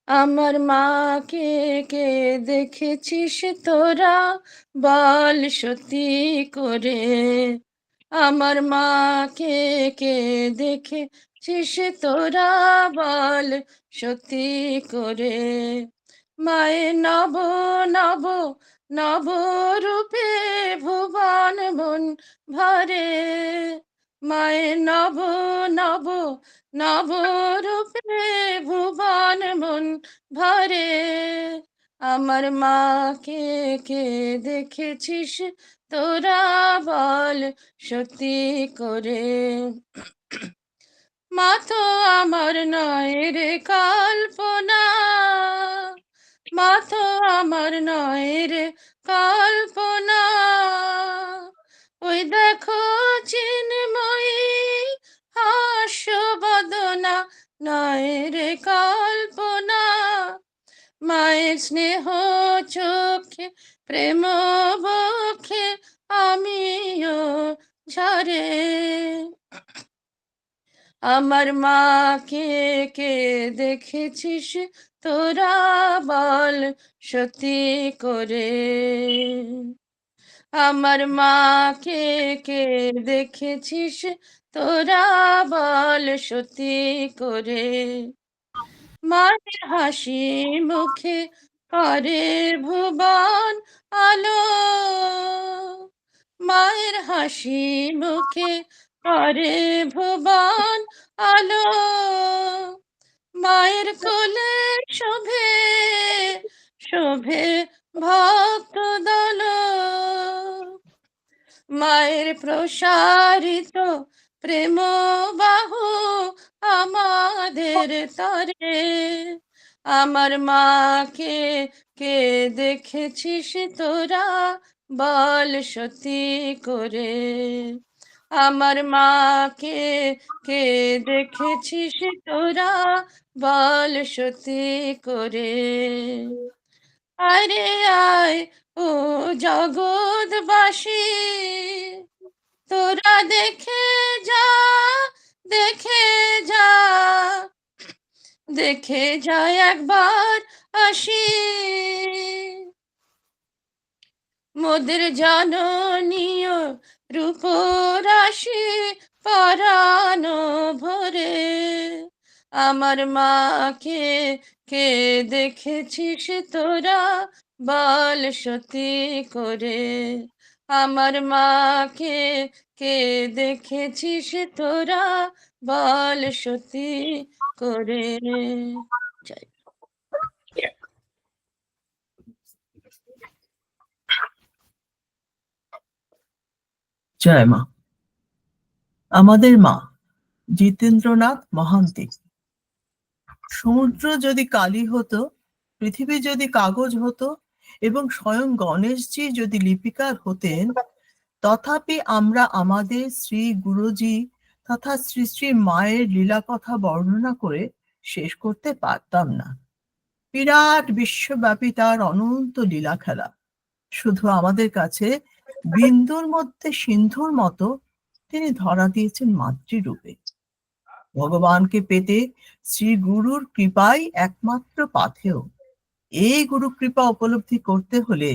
আমার মাকে কে দেখেছিস তোরা, বল সত্যি করে। আমার মাকে কে দেখেছিস তোরা, বল সত্যি করে। মায়ের নব নব নব রূপে ভুবন মন ভরে, মায়ের নব নব নব রূপে ভুবন মন ভরে। আমার মাকে কে দেখেছিস তোরা, বল সত্যি করে। মা তো আমার নয় রে কল্পনা, মা তো আমার নয় রে কল্পনা। ওই দেখো চিন্ময়ী হাস্যবদনা, নয় রে কল্পনা। মায়ের স্নেহ চোখে প্রেম বক্ষে আমিও ঝরে। আমার মাকে কে দেখেছিস তোরা, বল সত্যি করে। আমার মাকে কে দেখেছিস তোরা, বল সত্যি করে। মায়ের হাসি মুখে করে ভুবন আলো, মায়ের হাসি মুখে করে ভুবন আলো। মায়ের কোলে শোভে শোভে ভক্ত দল, মায়ের প্রসারিত প্রেম বাহু আমাদের তরে। আমার মাকে কে দেখেছিস তোরা, বল সত্যি করে। আমার মাকে কে দেখেছিস তোরা, বল সত্যি করে। আরে আয় ও জগৎবাসী, তোরা দেখে যা, দেখে যা, দেখে যা একবার আসি। মোদের জননীয় রূপরাশি পরানো ভরে। আমার মাকে কে দেখেছিস তোরা, বল সতী করে। আমার মাকে কে দেখেছিস তোরা, বল সতী করে। জয়। জয় মা। আমাদের মা জিতেন্দ্রনাথ মহান্তি। সমুদ্র যদি কালি হতো, পৃথিবী যদি কাগজ হতো এবং স্বয়ং গণেশজি যদি লিপিকার হতেন, তথাপি আমরা আমাদের শ্রী গুরুজি তথা শ্রী শ্রী মায়ের লীলা কথা বর্ণনা করে শেষ করতে পারতাম না। বিরাট বিশ্বব্যাপী তার অনন্ত লীলা খেলা শুধু আমাদের কাছে বিন্দুর মধ্যে সিন্ধুর মতো তিনি ধরা দিয়েছেন মাতৃরূপে। ভগবানকে পেতে শ্রী গুরুর কৃপাই একমাত্র পাথেয়। এই গুরু কৃপা উপলব্ধি করতে হলে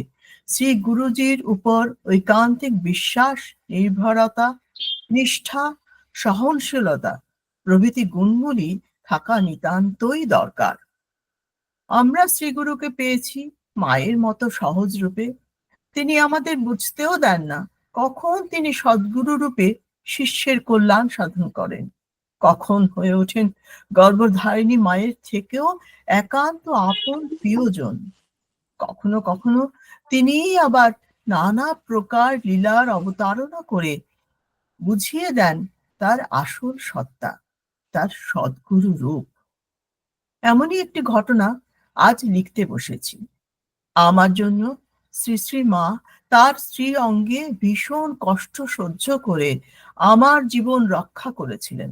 শ্রী গুরুজির উপর ঐকান্তিক বিশ্বাস, নির্ভরতা, নিষ্ঠা, সহনশীলতা প্রভৃতি গুণগুলি থাকা নিতান্তই দরকার। আমরা শ্রীগুরুকে পেয়েছি মায়ের মতো সহজ রূপে। তিনি আমাদের বুঝতেও দেন না কখন তিনি সদ্গুরু রূপে শিষ্যের কল্যাণ সাধন করেন, কখন হয়ে ওঠেন গর্ভধারিণী মায়ের থেকেও একান্ত আপন প্রিয়জন। কখনো কখনো তিনি আবার নানা প্রকার লীলার অবতারণা করে বুঝিয়ে দেন তার আসল সত্তা, তার সদ্গুরু রূপ। এমনই একটি ঘটনা আজ লিখতে বসেছি। আমার জন্য শ্রী শ্রী মা তার স্ত্রী অঙ্গে ভীষণ কষ্ট সহ্য করে আমার জীবন রক্ষা করেছিলেন।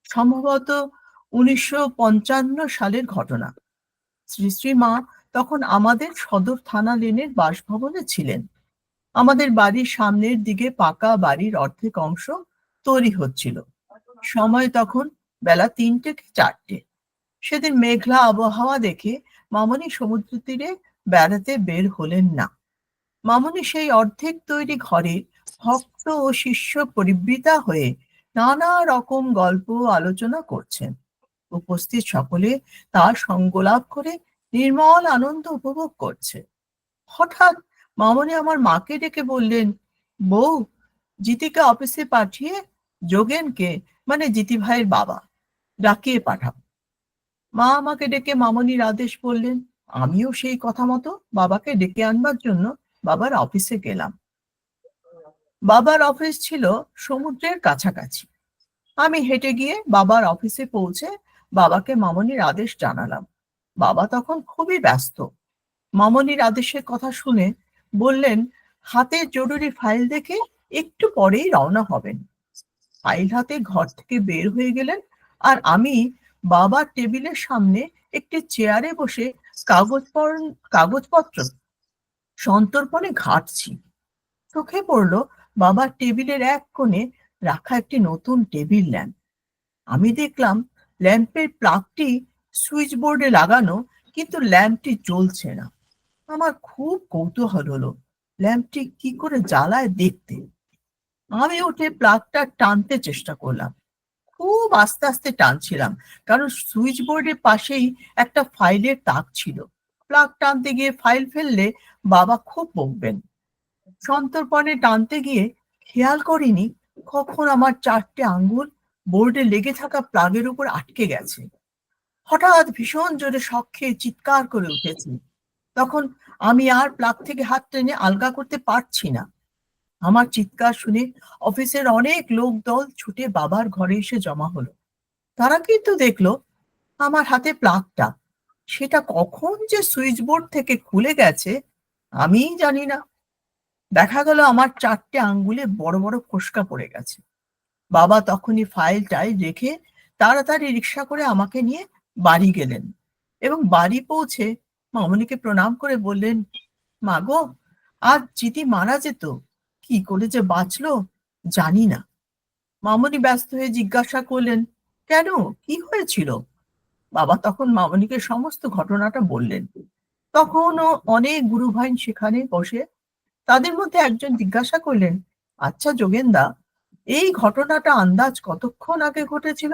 সম্ভবত 1955 সালের ঘটনা। শ্রী শ্রী মা তখন আমাদের সদর থানা লেনের বাসভবনে ছিলেন। আমাদের বাড়ির সামনের দিকে পাকা বাড়ির অর্ধেক অংশ তৈরি হচ্ছিল। সময় তখন বেলা 3টে কি 4টে। সেদিন মেঘলা আবহাওয়া দেখে মামনি সমুদ্র তীরে বেড়াতে বের হলেন না। মামনি সেই অর্ধেক তৈরি ঘরে ভক্ত ও শিষ্য পরিবৃতা হয়ে নানা রকম গল্প আলোচনা করছেন। উপস্থিত সকলে তার সঙ্গলাভ করে নির্মল আনন্দ উপভোগ করছে। হঠাৎ মামনি আমার মাকে ডেকে বললেন, বউ, জিতিকে অফিসে পাঠিয়ে যোগেনকে, মানে জিতি ভাইয়ের বাবা, ডাকিয়ে পাঠাও। মা আমাকে ডেকে মামনির আদেশ বললেন। আমিও সেই কথা মতো বাবাকে ডেকে আনবার জন্য বাবার অফিসে গেলাম। বাবার অফিস ছিল সমুদ্রের কাছাকাছি। আমি হেঁটে গিয়ে বাবার অফিসে পৌঁছে বাবাকে মামনির আদেশ জানালাম। বাবা তখন খুবই ব্যস্ত। মামনির আদেশের কথা শুনে বললেন, হাতে জরুরি ফাইল দেখে একটু পরেই রওনা হবেন। ফাইল হাতে ঘর থেকে বের হয়ে গেলেন, আর আমি বাবার টেবিলের সামনে একটি চেয়ারে বসে কাগজপত্র সন্তর্পণে ঘাঁটছি। চোখে পড়ল বাবার টেবিলের এক কোণে রাখা একটি নতুন টেবিল ল্যাম্প। আমি দেখলাম ল্যাম্পের প্লাগটি সুইচ বোর্ডে লাগানো, কিন্তু ল্যাম্পটি জ্বলছে না। আমার খুব কৌতূহল হলো ল্যাম্পটি কি করে জ্বালায় দেখতে। আমি উঠে প্লাগটা টানতে চেষ্টা করলাম। খুব আস্তে আস্তে টানছিলাম, কারণ সুইচ বোর্ডের পাশেই একটা ফাইলের তাক ছিল। প্লাগ টানতে গিয়ে ফাইল ফেললে বাবা খুব বকবেন। সন্তর্পণে টানতে গিয়ে খেয়াল করিনি কখন আমার 4টে আঙ্গুল বোর্ডে লেগে থাকা প্লাগের উপর আটকে গেছে। হঠাৎ ভীষণ জোরে শক খেয়ে চিৎকার করে উঠেছি। তখন আমি আর প্লাগ থেকে হাত টেনে আলগা করতে পারছি না। আমার চিৎকার শুনে অফিসের অনেক লোক দল ছুটে বাবার ঘরে এসে জমা হলো। তারা কিন্তু দেখলো আমার হাতে প্লাগটা। সেটা কখন যে সুইচ বোর্ড থেকে খুলে গেছে আমিই জানি না। দেখা গেল আমার 4টে আঙ্গুলে বড় বড় ফোস্কা পড়ে গেছে। বাবা তখনই ফাইলটাই রেখে তাড়াতাড়ি রিক্সা করে আমাকে নিয়ে বাড়ি গেলেন এবং বাড়ি পৌঁছে মামনিকে প্রণাম করে বললেন, মা গো, আজ জিতি মারা যেত, কি করে যে বাঁচলো জানি না। মামনি ব্যস্ত হয়ে জিজ্ঞাসা করলেন, কেন, কি হয়েছিল? বাবা তখন মামনিকে সমস্ত ঘটনাটা বললেন। তখনও অনেক গুরু ভাইন সেখানে বসে। তাদের মধ্যে একজন জিজ্ঞাসা করলেন, আচ্ছা যোগেনদা, এই ঘটনাটা আন্দাজ কতক্ষণ আগে ঘটেছিল?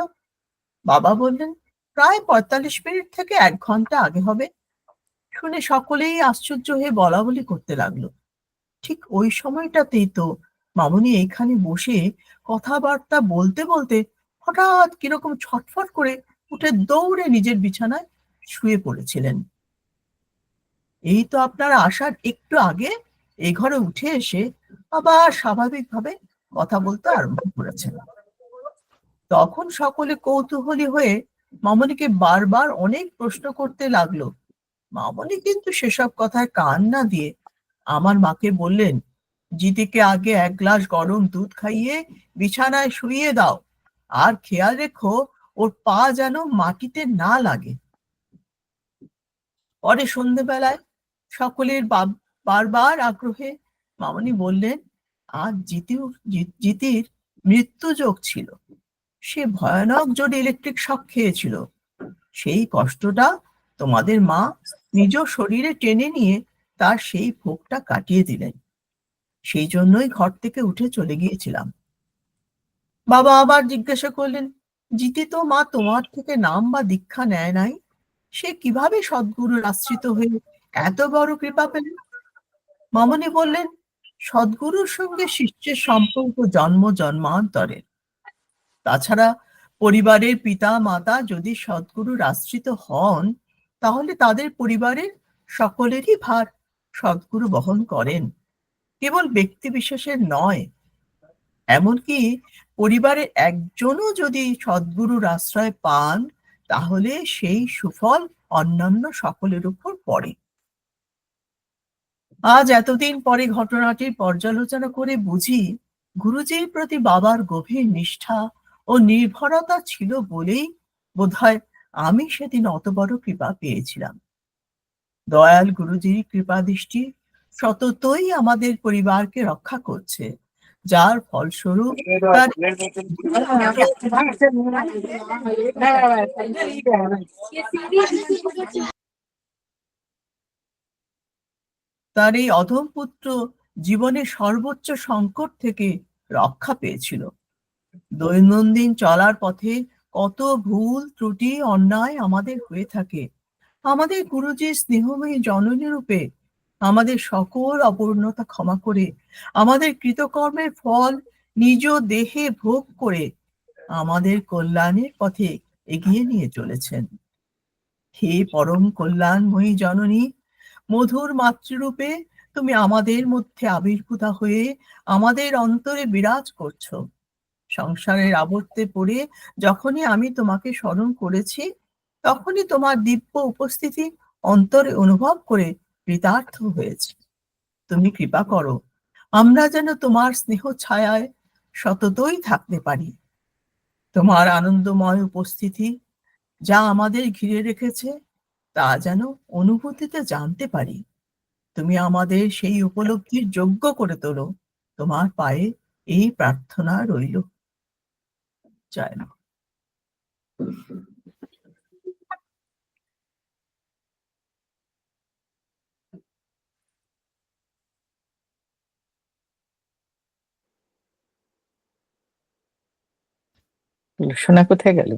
বাবা বললেন, প্রায় ৪৫ মিনিট থেকে ১ ঘন্টা আগে হবে। শুনে সকলেই আশ্চর্য হয়ে বলাবলি করতে লাগলো। ঠিক ওই সময়টাতেই তো মামুনি এইখানে বসে কথাবার্তা বলতে বলতে হঠাৎ কিরকম ছটফট করে উঠে দৌড়ে নিজের বিছানায় শুয়ে পড়েছিলেন। এই তো আপনারা আসার একটু আগে এই ঘরে উঠে এসে আবার স্বাভাবিকভাবে কথা বলতে আরম্ভ করেছেন। তখন সকলে কৌতূহলী হয়ে মামনিকে বারবার অনেক প্রশ্ন করতে লাগলো। মামনি কিন্তু সেসব কথায় কান না দিয়ে আমার মাকে বললেন, জিতিকে আগে ১ গ্লাস গরম দুধ খাইয়ে বিছানায় শুইয়ে দাও, আর খেয়াল রেখো ওর পা যেন মাটিতে না লাগে। পরে সন্ধ্যেবেলায় সকলের বারবার আগ্রহে মামনি বললেন, আজ জিতির মৃত্যুযোগ ছিল। সে ভয়ানক জোরে ইলেকট্রিক শক খেয়েছিল। সেই কষ্টটা তোমাদের মা নিজ শরীরে টেনে নিয়ে তার সেই ভোগটা কাটিয়ে দিলেন। সেই জন্যই ঘর থেকে উঠে চলে গিয়েছিলাম। বাবা আবার জিজ্ঞাসা করলেন, জিতি তো মা তোমার থেকে নাম বা দীক্ষা নেয় নাই, সে কিভাবে সদ্গুরুর আশ্রিত হয়ে এত বড় কৃপা পেলেন? মামনি বললেন, সদ্গুরুর সঙ্গে শিষ্যের সম্পর্ক জন্ম জন্মান্তরের। তাছাড়া পরিবারের পিতা মাতা যদি সদ্গুরুর আশ্রিত হন, তাহলে তাদের পরিবারের সকলেরই ভার সদ্গুরু বহন করেন, কেবল ব্যক্তি বিশেষের নয়। এমনকি পরিবারের একজনও যদি সদ্গুরুর আশ্রয় পান, তাহলে সেই সুফল অন্যান্য সকলের উপর পড়ে। আজ এতদিন পরে ঘটনাটির পর্যালোচনা করে বুঝি, গুরুজির প্রতি বাবার গভীর নিষ্ঠা ও নির্ভরতা ছিল বলেই বোধহয় আমি সেদিন অত বড় কৃপা পেয়েছিলাম। দয়াল গুরুজির কৃপা দৃষ্টি সততই আমাদের পরিবারকে রক্ষা করছে, যার ফলস্বরূপ তার তার এই অধম পুত্র জীবনের সর্বোচ্চ সংকট থেকে রক্ষা পেয়েছিল। দৈনন্দিন চলার পথে কত ভুল ত্রুটি অন্যায় আমাদের হয়ে থাকে। আমাদের গুরুজির স্নেহময়ী জননী রূপে আমাদের সকল অপূর্ণতা ক্ষমা করে আমাদের কৃতকর্মের ফল নিজ দেহে ভোগ করে আমাদের কল্যাণের পথে এগিয়ে নিয়ে চলেছেন। হে পরম কল্যাণময়ী জননী, মধুর মাতৃরূপে তুমি আমাদের মধ্যে আবির্ভূতা হয়ে আমাদের অন্তরে বিরাজ করছো। সংসারের আবর্তে পড়ে যখনই আমি তোমাকে স্মরণ করেছি, তখনই তোমার দিব্য উপস্থিতি অন্তরে অনুভব করে কৃতার্থ হয়েছে। তুমি কৃপা করো, আমরা যেন তোমার স্নেহ ছায়ায় সততই থাকতে পারি। তোমার আনন্দময় উপস্থিতি যা আমাদের ঘিরে রেখেছে, তা যেন অনুভূতিতে জানতে পারি। তুমি আমাদের সেই উপলব্ধির যোগ্য করে তোলো। তোমার পায়ে এই প্রার্থনা রইল। জয় মা। সোনা কোথায় গেল?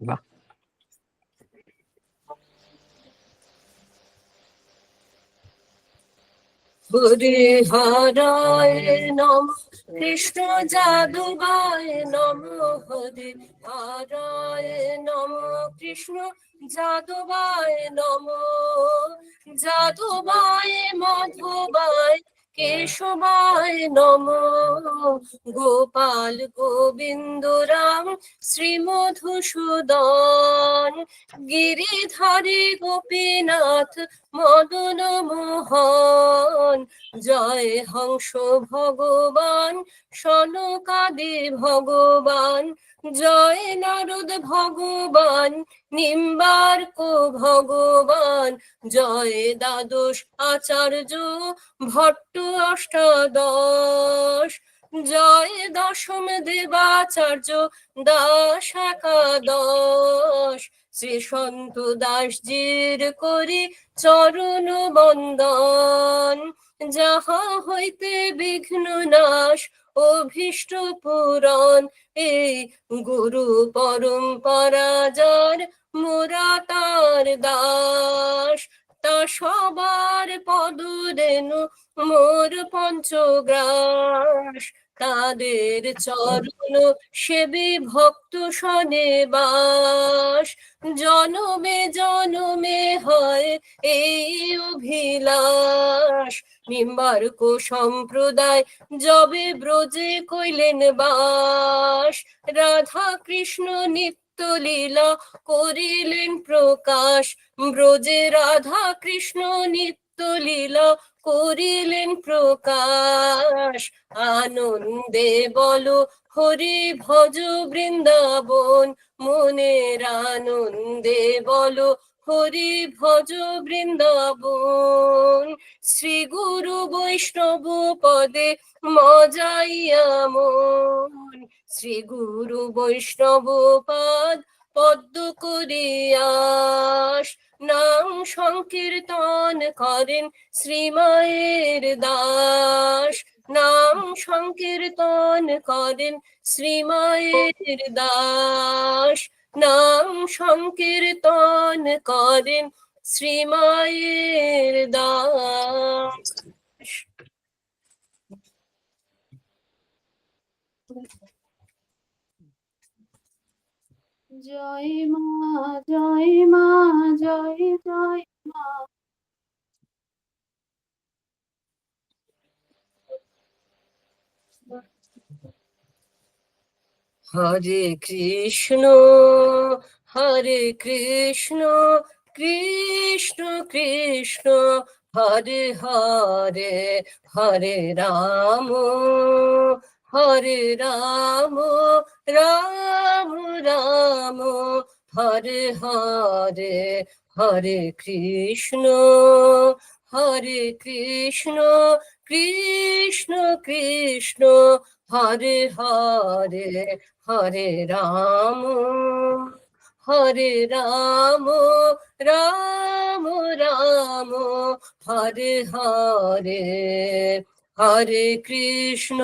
বাহ। হরে হরায় নম কৃষ্ণ যাদবায় নম হরে হরায় নম কৃষ্ণ যাদবায় নম যাদবায় মাধবায় কেশবায় নম গোপাল গোবিন্দ রাম শ্রী মধুসূদন গিরিধারী গোপীনাথ মদন মোহন জয় হংস ভগবান সনকাদি ভগবান জয় নারদ ভগবান নিম্বার্ক ভগবান জয় দ্বাদশ আচার্য ভট্ট অষ্টাদশ জয় দশম দেবাচার্য দাস একাদশ শ্রী সন্ত দাসজির করি চরণ বন্দন যাহা হইতে বিঘ্ন নাশ অভীষ্ট পূরণ এই গুরু পরম্পরা যার মোরা তার দাস তা সবার পদরেণু মোর পঞ্চগ্রাস তাদের চরণ সেবী ভক্ত শনে বাস জনমে জনমে হয় এই অভিলাষ নিম্বার্ক সম্প্রদায় যবে ব্রজে কইলেন বাস রাধা কৃষ্ণ নিত্য লীলা করিলেন প্রকাশ ব্রজে রাধা কৃষ্ণ নিত্য লীলা করিলেন প্রকাশ আনন্দে বলো হরি ভজ বৃন্দাবন মনের আনন্দে বলো হরি ভজ বৃন্দাবন শ্রী গুরু বৈষ্ণব পদে মজাইয়া মন শ্রী গুরু বৈষ্ণব পদ পদ্ম করিয়াস নাম সংকীর্তন করেন শ্রীমায়ের দাস নাম সংকীর্তন করেন শ্রীমায়ের দাস নাম সংকীর্তন করেন শ্রীমায়ের দাস জয় মা জয় মা জয় জয় মা। হরে কৃষ্ণ কৃষ্ণ কৃষ্ণ হরে হরে হরে রাম রাম রাম হরে হরে হরে কৃষ্ণ কৃষ্ণ কৃষ্ণ হরে হরে হরে রাম রাম রাম হরে হরে হরে কৃষ্ণ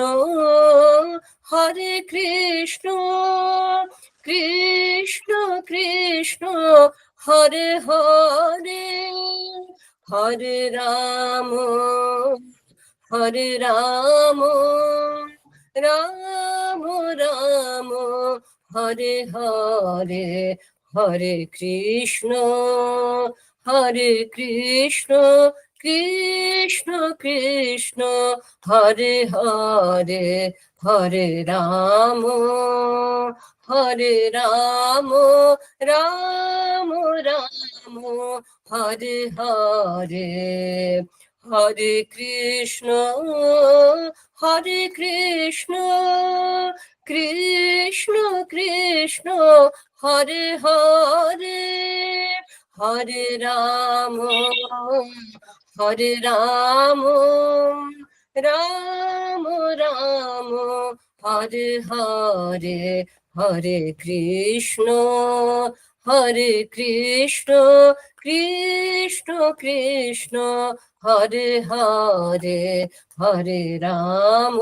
কৃষ্ণ কৃষ্ণ হরে হরে হরে রাম রাম রাম হরে হরে হরে কৃষ্ণ কৃষ্ণ কৃষ্ণ হরে হরে হরে রাম রাম রাম হরে হরে হরে কৃষ্ণ কৃষ্ণ কৃষ্ণ হরে হরে হরে রাম রাম রাম হরে হরে হরে কৃষ্ণ কৃষ্ণ কৃষ্ণ হরে হরে হরে রাম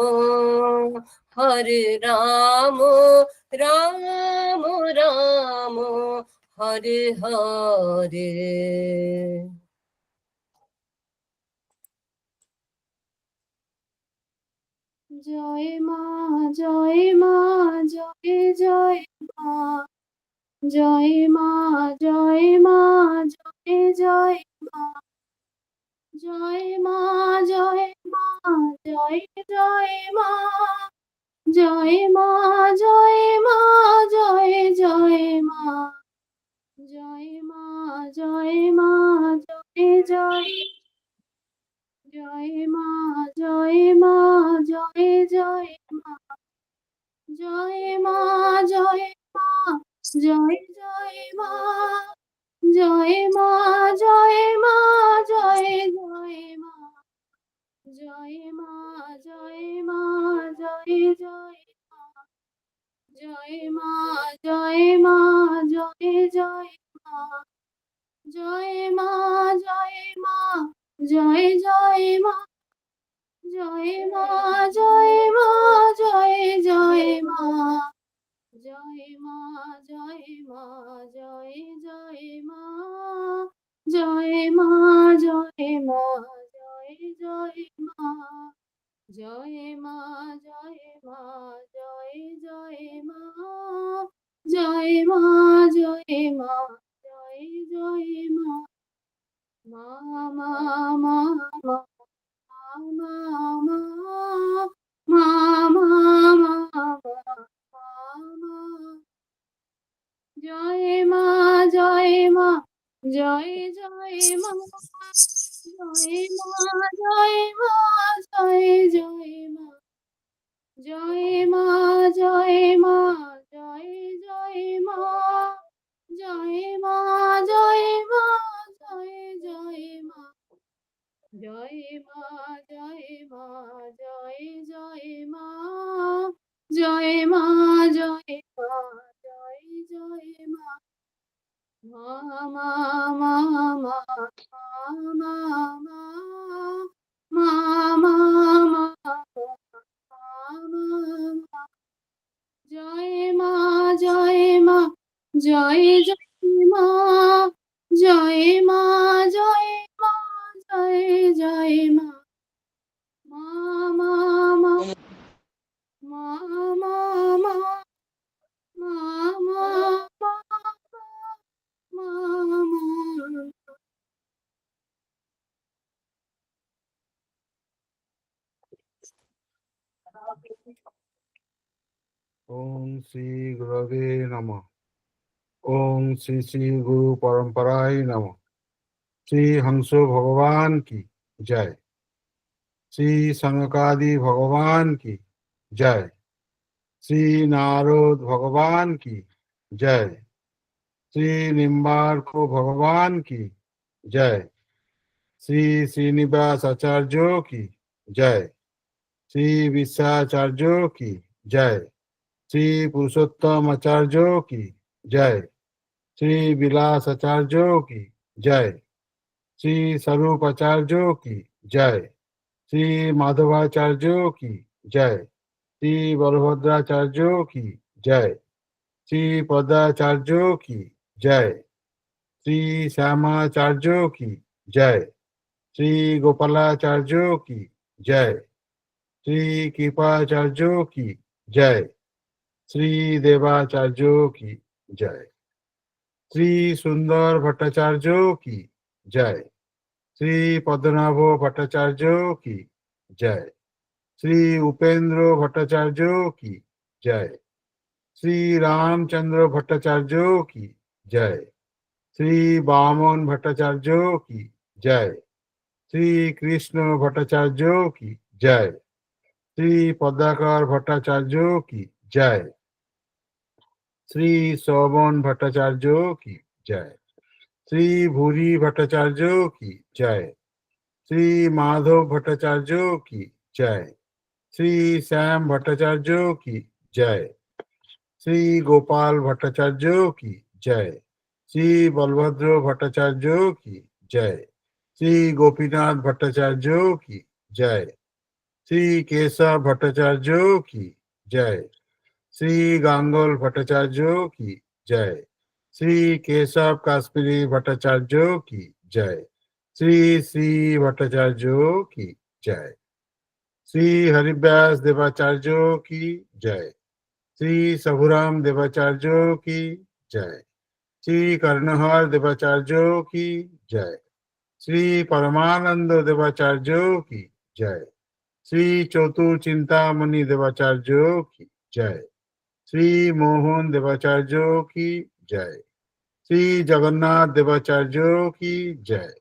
হরে রাম রাম রাম হরে হরে। জয় মা জয় মা জয় জয় মা, জয় মা জয় মা জয় জয় মা, জয় মা জয় মা জয় জয় মা, জয় মা জয় মা জয় জয় মা, জয় মা জয় মা জয় জয়, জয় মা জয় মা জয় জয় মা, জয় মা জয় মা জয় জয় মা, জয় মা জয় মা জয় জয় মা, জয় মা জয় মা জয় জয় মা, জয় মা জয় মা জয় জয় মা, জয় মা জয় মা জয় জয় মা, জয় মা জয় মা জয় জয় মা, জয় মা জয় মা জয় জয় মা, জয় মা জয় মা জয় জয় মা, জয় মা জয় মা জয় জয় মা, জয় মা জয় মা জয় জয় মা, মা মা মা মা মা মা মা মা মা মা, জয় মা জয় মা জয় জয় মা, জয় মা জয় মা জয় জয় মা, জয় মা জয় মা জয় জয় মা, জয় মা জয় মা জয় জয় মা, জয় মা জয় মা জয় জয় মা, জয় মা জয় মা জয় জয় মা, মা মা মা মা মা মা মা মা মা মা, জয় মা জয় মা জয় জয় মা, জয় মা জয় মা জয় জয় মা, মা মা মা মা মা মা মা মা মা মা। ওম শ্রী গুরবে নমঃ। ওম শ্রী শ্রী গুরু পরম্পরায় নমঃ। শ্রী হংস ভগবান কি জয়। শ্রী সনকাদি ভগবান কি জয়। শ্রী নারদ ভগবান কি জয়। শ্রী নিম্বার্ক ভগবান কি জয়। শ্রী শ্রীনিবাস আচার্য কি জয়। শ্রী বিশ্বাচার্য কি জয়। শ্রী পুরুষোত্তম আচার্য কি জয়। শ্রী বিলাস আচার্য কি জয়। শ্রী স্বরূপ আচার্য কি জয়। শ্রী মাধবাচার্য কি জয়। শ্রী বলভদ্রাচার্য কি জয়। শ্রী পদাচার্য কি জয়। শ্রী শ্যামাচার্য কি জয়। শ্রী গোপালাচার্য কি জয়। শ্রী কৃপাচার্য কি জয়। শ্রী দেবাচার্য কি জয়। শ্রী সুন্দর ভট্টাচার্য কি জয়। শ্রী পদ্মনাভ ভট্টাচার্য কি জয়। শ্রী উপেন্দ্র ভট্টাচার্য কি জয়। শ্রী রামচন্দ্র ভট্টাচার্য কি জয়। শ্রী বামন ভট্টাচার্য কি জয়। শ্রী কৃষ্ণ ভট্টাচার্য কি জয়। শ্রী পদ্মাকর ভট্টাচার্য কি জয়। শ্রী শোভন ভট্টাচার্য কি জয়। শ্রী ভূরি ভট্টাচার্য কি জয়। শ্রী মাধব ভট্টাচার্য কি জয়। শ্রী শ্যাম ভট্টাচার্য কি জয়। শ্রী গোপাল ভট্টাচার্য কি জয়। শ্রী বলভদ্র ভট্টাচার্য কি জয়। শ্রী গোপীনাথ ভট্টাচার্য কি জয়। শ্রী কেশব ভট্টাচার্য কি जय। श्री गांगुल भट्टाचार्य की जय। श्री केशव काश्मीरी भट्टाचार्य की जय। श्री श्री भट्टाचार्य की जय। श्री हरिव्यास देवाचार्य की जय। श्री सभुराम देवाचार्य की जय। श्री कर्णहर देवाचार्य की जय। श्री परमानंद देवाचार्य की जय। श्री चतुर चिंतामणि देवाचार्य की जय। श्री मोहन देवाचार्य की जय। श्री जगन्नाथ देवाचार्य की जय।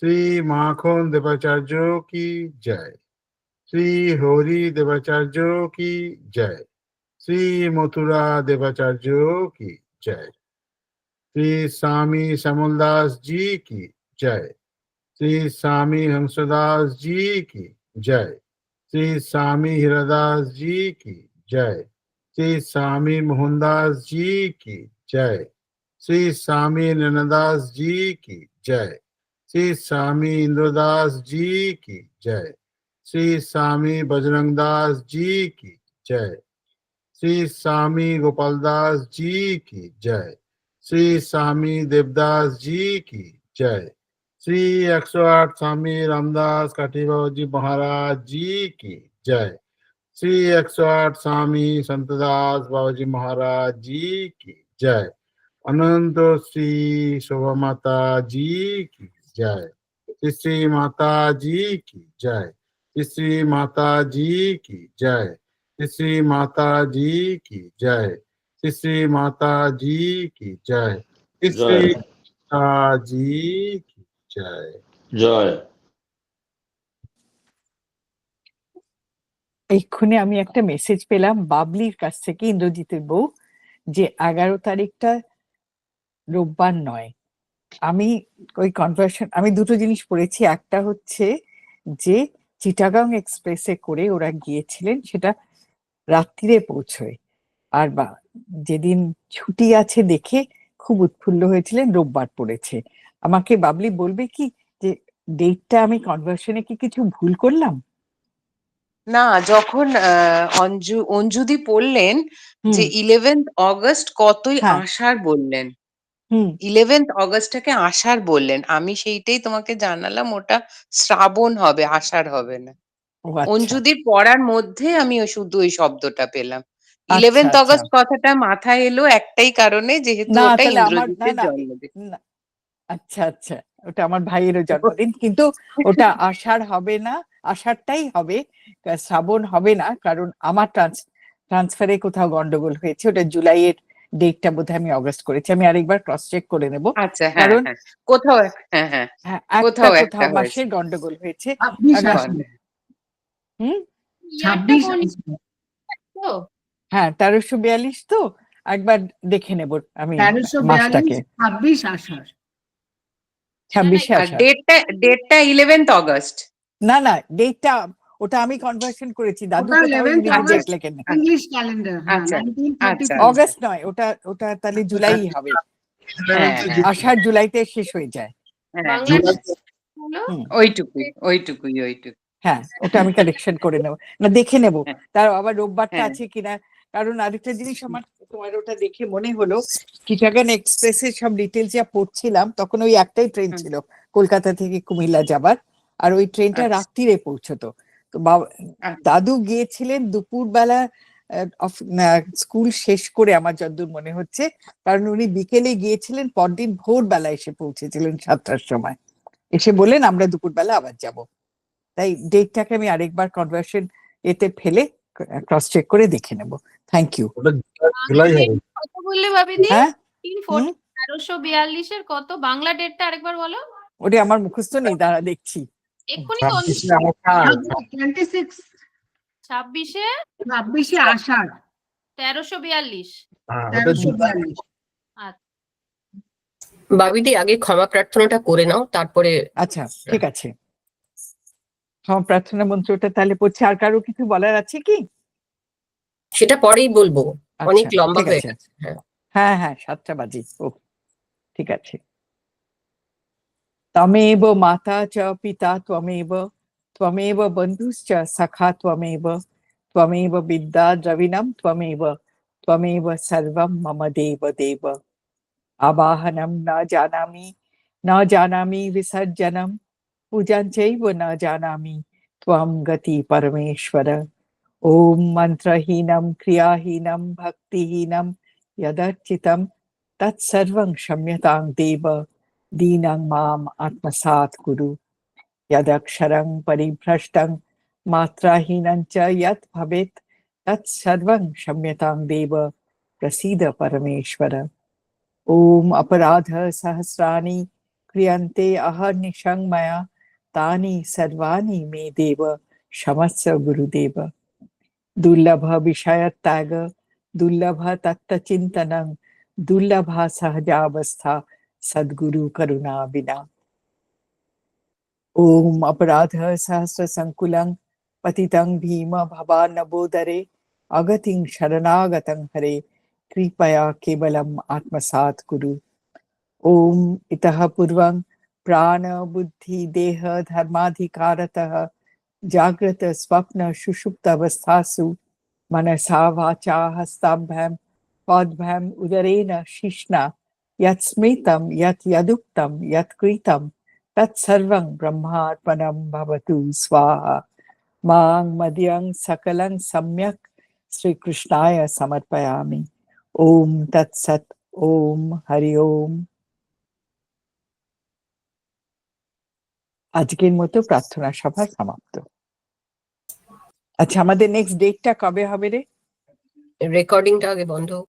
श्री माखन देवाचार्य की जय। श्री हरि देवाचार्य की जय। श्री मथुरा देवाचार्य की जय। श्री स्वामी श्यामलदास जी की जय। श्री स्वामी हंसदास जी की जय। श्री स्वामी हीरादास जी की जय। श्री स्वामी मोहनदास जी की जय। श्री स्वामी नैनदास जी की जय। श्री स्वामी इंद्रदास जी की जय। श्री स्वामी बजरंगदास जी की जय। श्री स्वामी गोपालदास जी की जय। श्री स्वामी देवदास जी की जय। श्री 108 स्वामी रामदास काठी बाबा जी महाराज जी की जय। श्री 108 स्वामी संतदास बाबा जी महाराज जी की जय। अनंत श्री शोभा माता जी की जय। श्री माता जी की जय। श्री माता जी की जय। श्री माता जी की जय। श्री माता जी की जय। श्री माता जी की जय। জয়। এক্ষুনি আমি একটা মেসেজ পেলাম বাবলির কাছ থেকে, ইন্দ্রজিতের বউ, যে 11 তারিখটা রোববার নয়। আমি ওই কনভার্সন, আমি দুটো জিনিস পড়েছি। একটা হচ্ছে যে চিটাগাং এক্সপ্রেসে করে ওরা গিয়েছিলেন, সেটা রাত্রিরে পৌঁছয়। আর যেদিন ছুটি আছে দেখে খুব উৎফুল্ল হয়েছিলেন, রোববার পড়েছে। আমাকে বাবলি বলবে কি যে ডেটটা আমি কনভার্সনে কি কিছু ভুল করলাম? না, যখন অঞ্জুদি পড়লেন যে 11th অগস্ট কতই হ্যাঁ। আষাঢ় বললেন, হুম 11th অগস্টটাকে আষাঢ় বললেন। আমি সেইটাই তোমাকে জানালাম, ওটা শ্রাবণ হবে, আষাঢ় হবে না। ও আচ্ছা অঞ্জুদির পড়ার মধ্যে আমি শুধু ওই শব্দটা পেলাম। আচ্ছা 11th আচ্ছা। অগস্ট কথাটা মাথায় এলো একটাই কারণে, যেহেতু না ওটা তাহলে আমার না ইন্দ্রজিতের না জন্মদিন। না, আচ্ছা আচ্ছা, ওটা আমার ভাইয়েরও জন্মদিন, কিন্তু ওটা আষাঢ় হবে না, আষাঢ়টাই হবে, শ্রাবণ হবে না, কারণ আমার ট্রান্সফারে কোথাও গন্ডগোল হয়েছে। ওটা জুলাইয়ের ডেটটা বোধহয় আমি অগস্ট করেছি, আমি আরেকবার ক্রস চেক করে নেব। আচ্ছা, হ্যাঁ কারণ হ্যাঁ, কোথাও হ্যাঁ হ্যাঁ, হ্যাঁ কোথাও একটা একটা হয়েছে। মাসের গন্ডগোল হয়েছে। 26 হুম ইয়ারটা 26 কোন আসবে। তো? হ্যাঁ 1342 তো, একবার দেখে নেব আমি 1342 মাসটাকে। 26 আষাঢ়। 26 আর আষাঢ়। ডেটটা 11th অগস্ট। না না, ডেটটা ওটা আমি কনভার্সন করেছি, দাদু ওটা কোথাও 11th ইংরেজি ডেট অগস্ট লেখেন না। English calendar. হ্যাঁ আচ্ছা, 1933 অগস্ট নয়, ওটা ওটা তাহলে জুলাই হবে। হ্যাঁ হ্যাঁ আষাঢ় জুলাইতে শেষ হয়ে যায়। হ্যাঁ, বাংলাদেশ হলো হুম ওইটুকুই। হ্যাঁ, ওটা আমি কালেকশন করে নেব, না দেখে নেব হ্যাঁ, তার আবার রোববারটা হ্যাঁ। আছে কিনা। কারণ আরেকটা জিনিস আমার তোমার ওটা দেখে মনে হলো, চিটাগাং এক্সপ্রেসের সব ডিটেলস যা পড়ছিলাম, তখন ওই একটাই ট্রেন হুম। ছিল কলকাতা থেকে কুমিল্লা যাবার, আর ওই ট্রেনটা আচ্ছা। রাত্রিরে পৌঁছতো। তো আচ্ছা। দাদু গিয়েছিলেন দুপুরবেলা স্কুল শেষ করে, আমার যতদূর মনে হচ্ছে, কারণ উনি বিকেলে গিয়েছিলেন, পরদিন ভোরবেলা এসে পৌঁছেছিলেন 7টার সময়, এসে বললেন আমরা দুপুরবেলা আবার যাব। তাই ডেটটাকে আমি আরেকবার কনভার্সন এতে ফেলে ক্রস চেক করে দেখে নেব। Thank you. ওটা জুলাই হবে। কত বললে ভাবিদি? হ্যাঁ 1342 এর কত বাংলা ডেটটা আরেকবার বলো। ওটা আমার মুখস্থ নেই, দাঁড়া দেখছি। এক্ষুনি 26 আষাঢ়। 26 26 আষাঢ় 1342। হ্যাঁ, ওটা জুলাই। 1342। বাবিদি আগে ক্ষমা প্রার্থনাটা করে নাও, তারপরে আচ্ছা ঠিক আছে, ক্ষমা প্রার্থনা মন্ত্রটা তাহলে পড়ছি। আর কারো কিছু বলার আছে কি? সেটা পরেই বলবো, অনেক আচ্ছা লম্বা ঠিক হয়ে আছে। গেছে। হ্যাঁ, হ্যাঁ হ্যাঁ 7টা বাজে। ও ঠিক আছে। তমেব মাতা চ পিতা ত্বমেব, ত্বমেব বন্ধুশ্চ সখা ত্বমেব, त्वमेव विद्या द्रविणं त्वमेव सर्वं मम देव देव। आवाहनं न जानामि विसर्जनं पूजां चैव न जानामि त्वं गति परमेश्वर। ॐ मन्त्रहीनं क्रियाहीनं भक्तिहीनं यदर्चितं तत्सर्वं क्षम्यतां देव दीनं माम् आत्मसात् कुरु। यदक्षरं परिभ्रष्टं मात्राहीनं च यत् भवेत् तत्सर्वं क्षम्यतां देव प्रसीद परमेश्वर। ॐ अपराध सहस्राणि क्रियन्ते अहर्निशं मया तानि सर्वाणि मे देव क्षमस्व गुरुदेव। दुर्लभ विषय त्याग दुर्लभ तत्त्वचिन्तनं दुर्लभा सहजावस्था सद्गुरु करुणा विना। ॐ अपराध सहस्र संकुलं पतितं भीम भवानबोधरे अगतिं शरणागतं हरे कृपया केवलम् आत्मसात् कुरु। ॐ इतः पूर्वं प्राण बुद्धि देह धर्माधिकारतः जागृत स्वप्न सुषुप्त अवस्थासु मनसा वाचा हस्ताभ्यां पादभ्यां उदरेण शिश्ना यत् स्मृतं यत् यदुक्तं यत् कृतं तत्सर्वं ब्रह्मार्पणं भवतु स्वाहा। मां मदीयं सकलं सम्यक् श्रीकृष्णाय समर्पयामि। ओम तत्सत। ओम हरि ओम। আজকের মতো প্রার্থনা সভা সমাপ্ত। আচ্ছা, আমাদের নেক্সট ডেটটা কবে হবে রে? রেকর্ডিংটা আগে বন্ধ